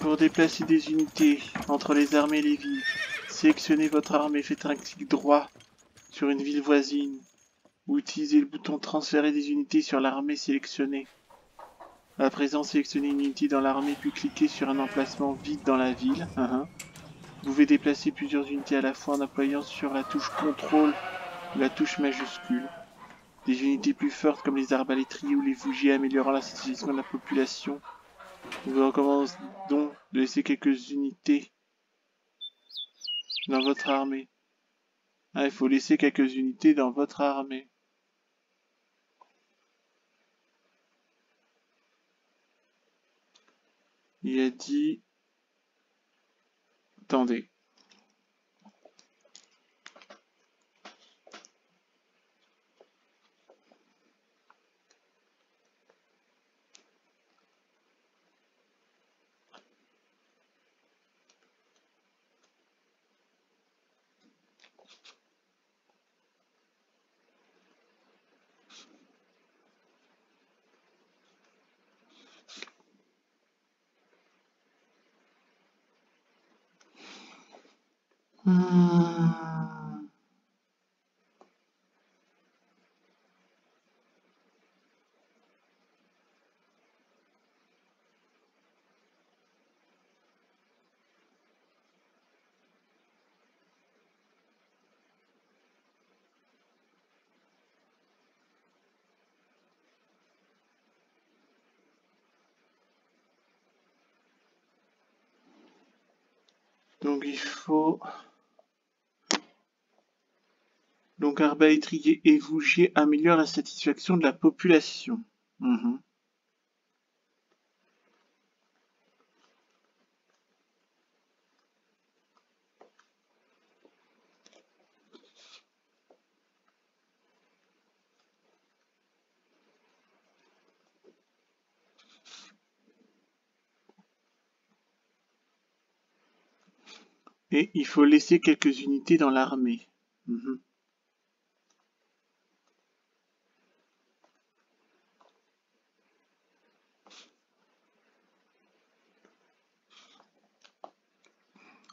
pour déplacer des unités entre les armées et les villes, sélectionnez votre armée, faites un clic droit sur une ville voisine. Ou utilisez le bouton transférer des unités sur l'armée sélectionnée. À présent, sélectionnez une unité dans l'armée puis cliquez sur un emplacement vide dans la ville. Vous pouvez déplacer plusieurs unités à la fois en appuyant sur la touche CTRL ou la touche majuscule. Des unités plus fortes comme les arbalétriers ou les fougiers améliorant la situation de la population. On vous recommande donc de laisser quelques unités dans votre armée. Ah, il faut laisser quelques unités dans votre armée. Il a dit... Attendez. Donc il faut... Donc arbalétrier et fougier améliorent la satisfaction de la population. Et il faut laisser quelques unités dans l'armée.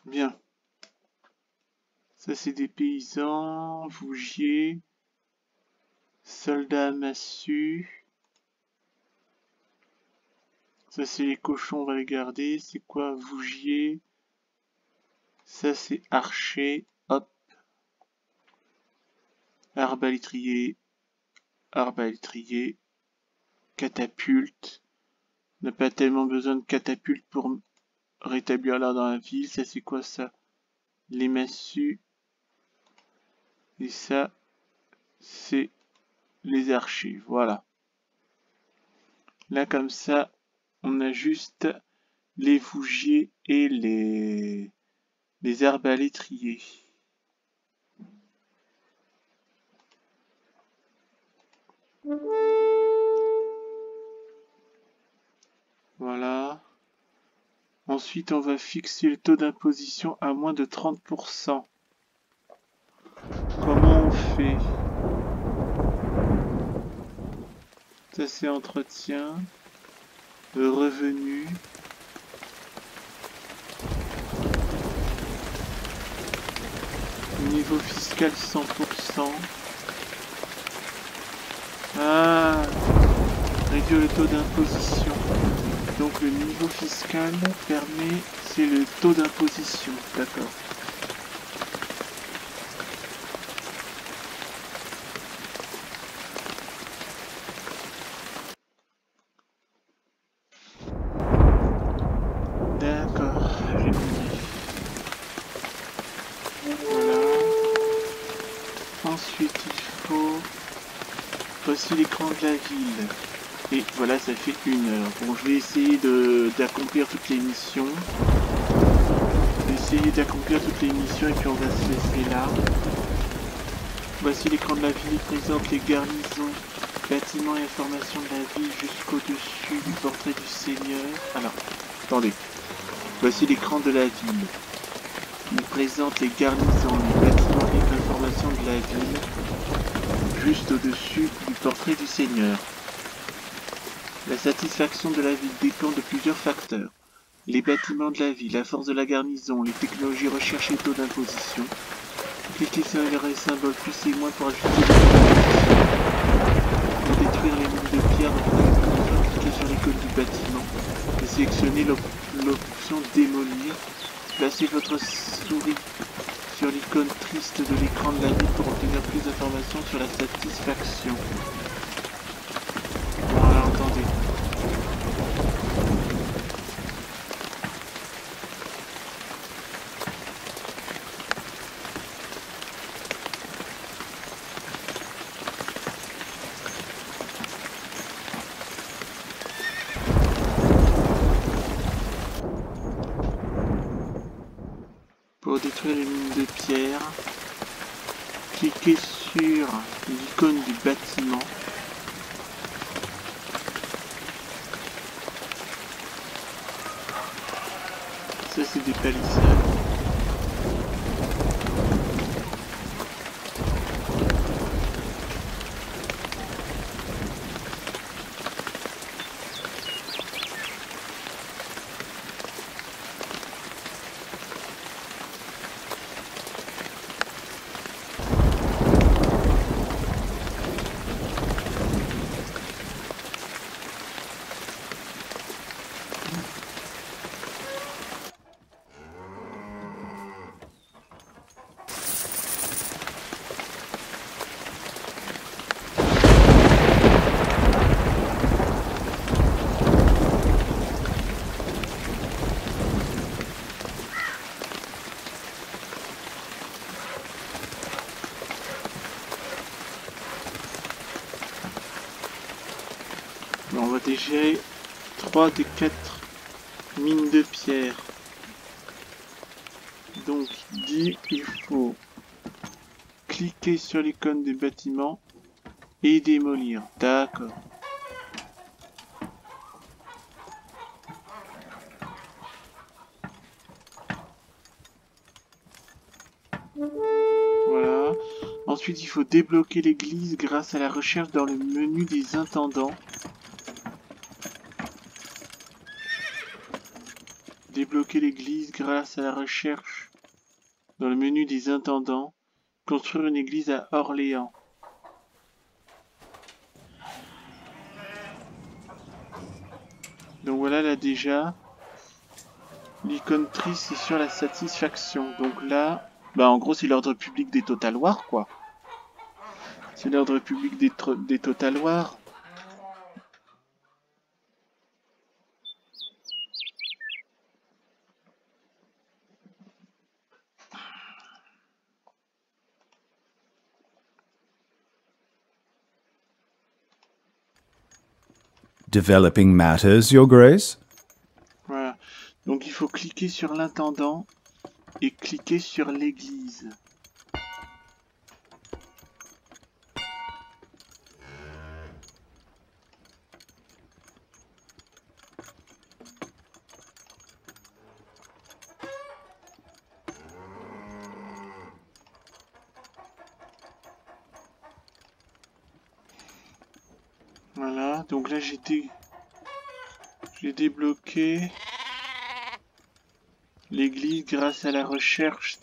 Bien. Ça c'est des paysans, fougiers, soldats à massue. Ça c'est les cochons, on va les garder. C'est quoi, fougier? Ça c'est archer, hop. Arbalétrier, arbalétrier, catapulte. On n'a pas tellement besoin de catapulte pour rétablir l'ordre dans la ville. Ça c'est quoi ça? Les massues. Et ça c'est les archers, voilà. Là comme ça, on a juste les fougiers et les arbalétriers. Voilà. Ensuite, on va fixer le taux d'imposition à moins de 30%. Comment on fait? Ça c'est entretien, revenu. Niveau fiscal 100%. Ah, réduire le taux d'imposition. Donc le niveau fiscal permet, c'est le taux d'imposition, d'accord. Ensuite, il faut... Voici l'écran de la ville. Et voilà, ça fait 1 heure. Bon, je vais essayer d'accomplir toutes les missions. Je vais essayer d'accomplir toutes les missions et puis on va se laisser là. Voici l'écran de la ville, il présente les garnisons, bâtiments et informations de la ville jusqu'au-dessus du portrait du Seigneur. Alors, attendez. Voici l'écran de la ville. Il présente les garnisons, les bâtiments et informations de la ville juste au-dessus du portrait du Seigneur. La satisfaction de la ville dépend de plusieurs facteurs. Les bâtiments de la ville, la force de la garnison, les technologies recherchées et taux d'imposition. Cliquez sur les symboles plus et moins pour ajuster les positions. Pour détruire les murs de pierre, cliquez sur l'icône du bâtiment et sélectionnez l'option démolir. Placez votre souris sur l'icône triste de l'écran de la ville pour obtenir plus d'informations sur la satisfaction. Voilà, entendez. Pour détruire les mines de pierre, cliquez sur l'icône du bâtiment. Ça c'est des palissades. On va déjà 3 des 4 mines de pierre. Donc dit il faut cliquer sur l'icône des bâtiments et démolir. D'accord. Voilà. Ensuite il faut débloquer l'église grâce à la recherche dans le menu des intendants. Débloquer l'église grâce à la recherche dans le menu des intendants. Construire une église à Orléans. Donc voilà, là déjà, l'icône triste c'est sur la satisfaction. Donc là, bah en gros c'est l'ordre public des Total War quoi. C'est l'ordre public des Total War. Developing matters, Your Grace? Voilà. Donc il faut cliquer sur l'intendant et cliquer sur l'église. Voilà, donc là j'ai débloqué l'église grâce à la recherche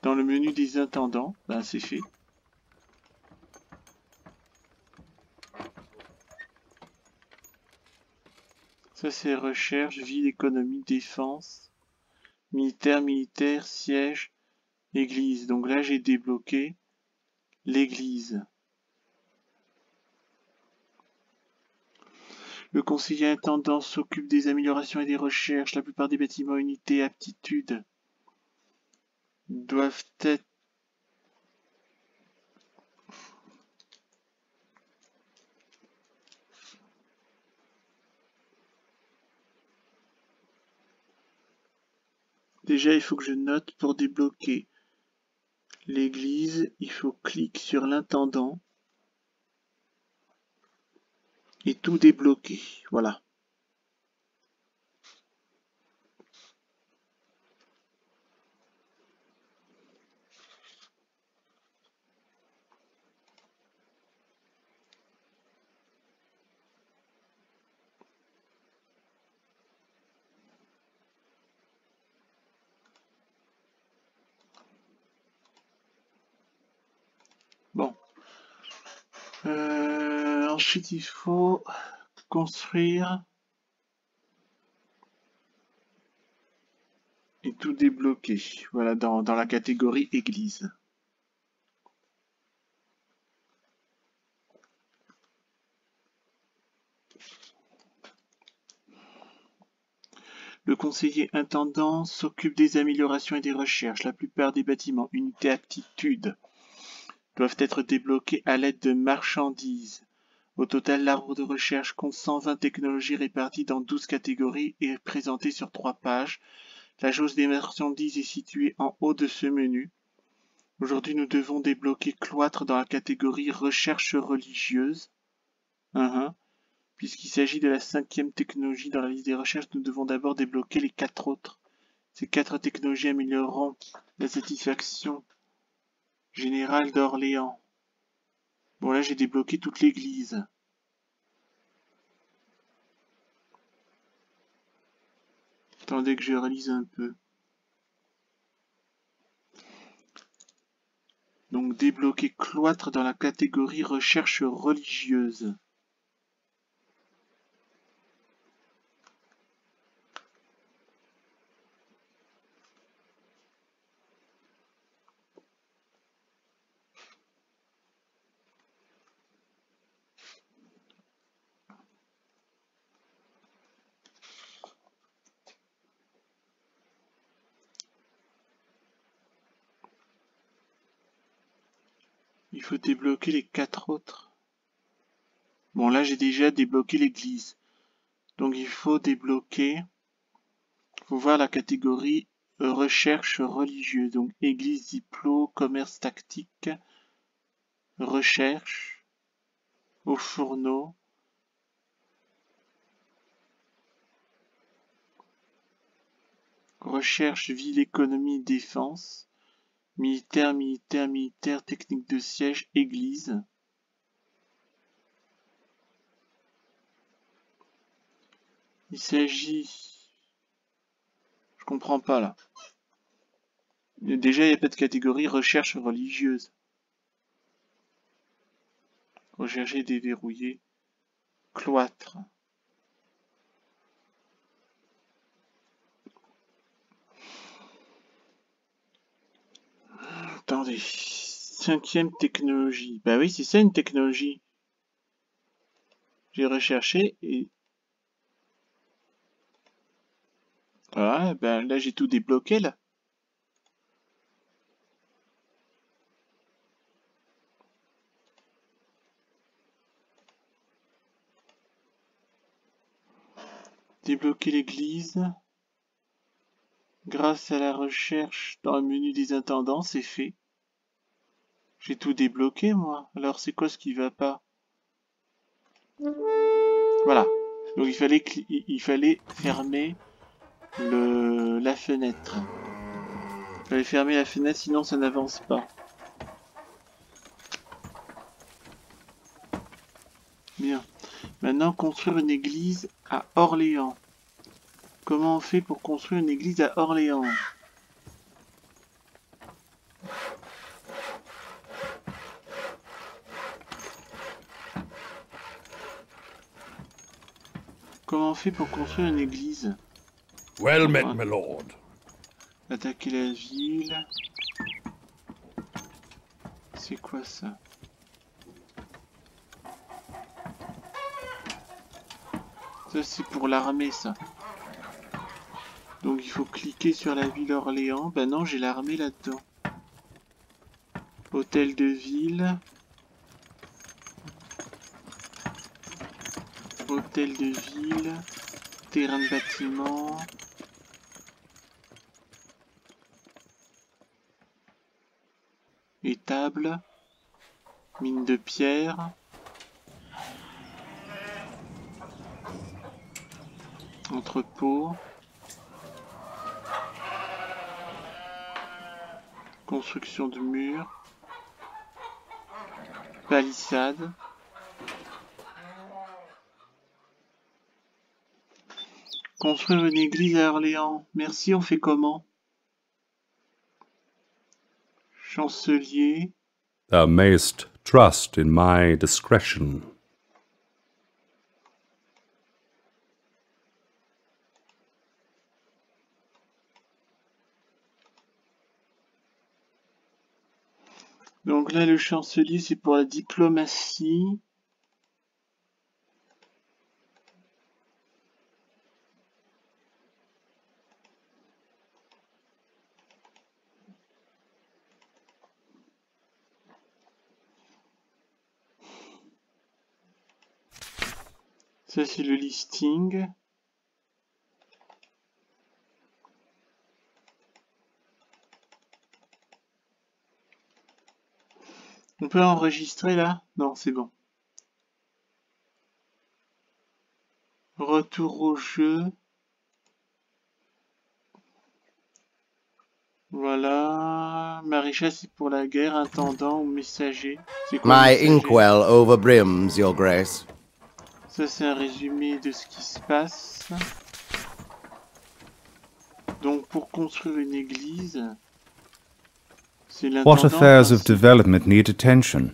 dans le menu des intendants. Ben c'est fait. Ça c'est recherche, ville, économie, défense, militaire, siège, église. Donc là j'ai débloqué l'église. Le conseiller intendant s'occupe des améliorations et des recherches. La plupart des bâtiments, unités, aptitudes doivent être Déjà, il faut que je note pour débloquer l'église, il faut cliquer sur l'intendant et tout débloquer. Voilà. Bon. Ensuite, il faut construire et tout débloquer. Voilà, dans la catégorie église. Le conseiller intendant s'occupe des améliorations et des recherches. La plupart des bâtiments, unités aptitude, doivent être débloqués à l'aide de marchandises. Au total, l'arbre de recherche compte 120 technologies réparties dans 12 catégories et est présenté sur 3 pages. La jauge des marchandises est située en haut de ce menu. Aujourd'hui, nous devons débloquer cloître dans la catégorie recherche religieuse. Puisqu'il s'agit de la 5e technologie dans la liste des recherches, nous devons d'abord débloquer les 4 autres. Ces 4 technologies amélioreront la satisfaction générale d'Orléans. Bon, là, j'ai débloqué toute l'église. Attendez que je relise un peu. Donc, débloquer cloître dans la catégorie recherche religieuse. Il faut débloquer les 4 autres. Bon, là, j'ai déjà débloqué l'église. Donc, il faut débloquer... Il faut voir la catégorie recherche religieuse. Donc, église, diplôme, commerce tactique, recherche, au fourneau. Recherche, ville, économie, défense. Militaire, militaire, militaire, technique de siège, église. Il s'agit... Je comprends pas là. Déjà, il n'y a pas de catégorie recherche religieuse. Rechercher, déverrouiller. Cloître. Attendez. 5e technologie. Bah oui, c'est ça une technologie. J'ai recherché et... Voilà, ben là j'ai tout débloqué là. Débloquer l'église. Grâce à la recherche dans le menu des intendants, c'est fait. J'ai tout débloqué moi. Alors c'est quoi ce qui va pas? Voilà. Donc il fallait fermer la fenêtre. Il fallait fermer la fenêtre sinon ça n'avance pas. Bien. Maintenant construire une église à Orléans. Comment on fait pour construire une église à Orléans? Comment on fait pour construire une église? Well met, my lord. Attaquer la ville. C'est quoi ça? Ça c'est pour l'armée ça. Donc il faut cliquer sur la ville Orléans. Ben non, j'ai l'armée là-dedans. Hôtel de ville. Hôtel de ville. Terrain de bâtiment. Étable. Mine de pierre. Entrepôt. Construction de murs. Palissade. Construire une église à Orléans. Merci, on fait comment? Chancelier. Thou mayst trust in my discretion. Donc là, le chancelier, c'est pour la diplomatie. Ça, c'est le listing. On peut enregistrer là? Non, c'est bon. Retour au jeu. Voilà. Maréchal, c'est pour la guerre. Intendant ou messager. C'est quoi My messager? inkwell overbrims, Your Grace. Ça, c'est un résumé de ce qui se passe. Donc, pour construire une église, c'est l'intendant. What affairs of development need attention?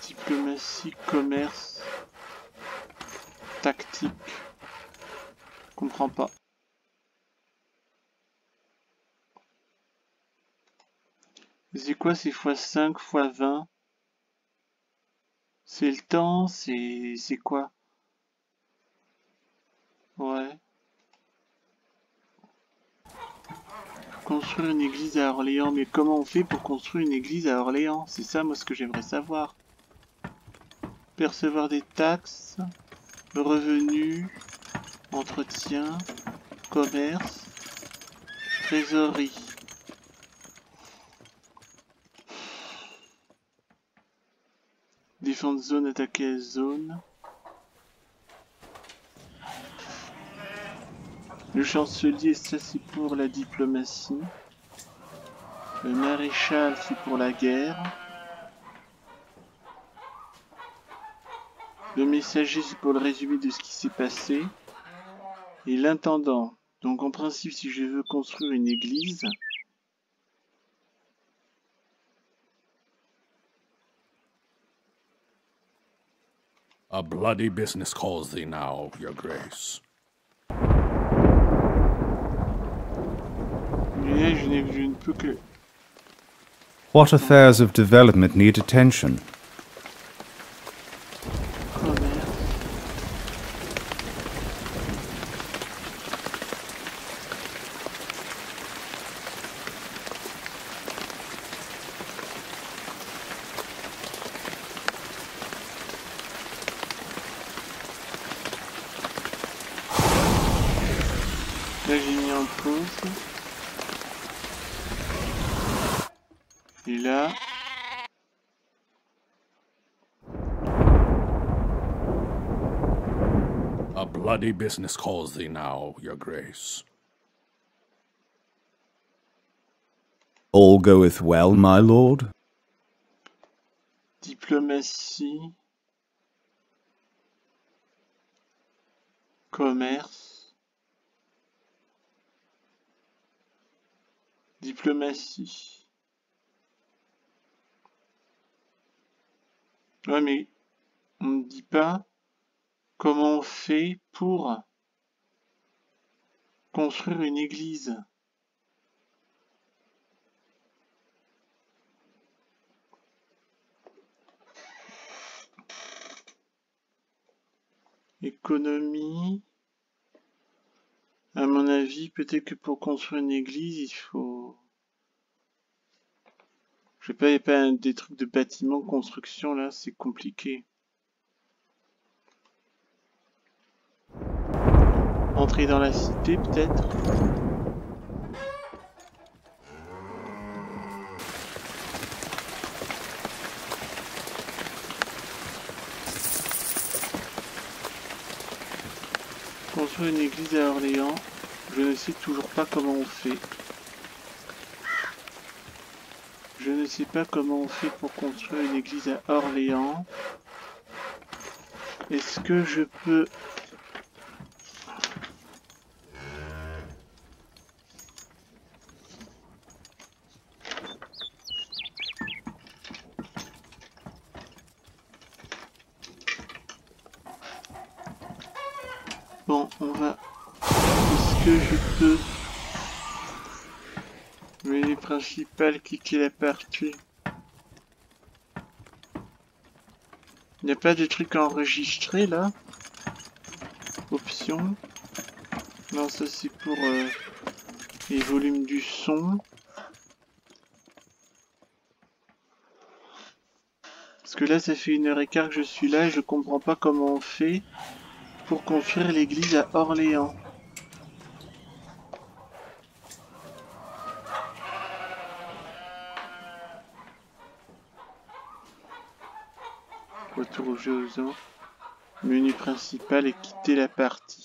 Diplomatie, commerce, tactique. Je comprends pas. C'est quoi ces x5, x20? C'est le temps, c'est quoi? Ouais. Construire une église à Orléans, mais comment on fait pour construire une église à Orléans? C'est ça, moi, ce que j'aimerais savoir. Percevoir des taxes, revenus, entretien, commerce, trésorerie. Défendre zone, attaquer zone. Le chancelier, ça c'est pour la diplomatie. Le maréchal, c'est pour la guerre. Le messager, c'est pour le résumé de ce qui s'est passé. Et l'intendant. Donc en principe, si je veux construire une église... A bloody business calls thee now, Your Grace. Mais je ne peux que... What affairs of development need attention? Commerce. Là j'ai mis en pause. Et là... A bloody business calls thee now, Your Grace. All goeth well, my lord? Diplomatie. Commerce. Diplomatie. Ouais, mais on ne dit pas comment on fait pour construire une église. Économie. À mon avis, peut-être que pour construire une église, il faut... Je sais pas, il n'y a pas des trucs de bâtiment, construction, là, c'est compliqué. Entrer dans la cité, peut-être. construire une église à Orléans. Je ne sais toujours pas comment on fait. Je ne sais pas comment on fait pour construire une église à Orléans. Est-ce que je peux... Bon, on va... Est-ce que je peux... Menu principal, cliquer la partie. Il n'y a pas de truc à enregistrer là? Options. Non, ça c'est pour les volumes du son. Parce que là, ça fait 1h15 que je suis là et je comprends pas comment on fait pour construire l'église à Orléans. Retour au jeu aux ans. Menu principal et quitter la partie.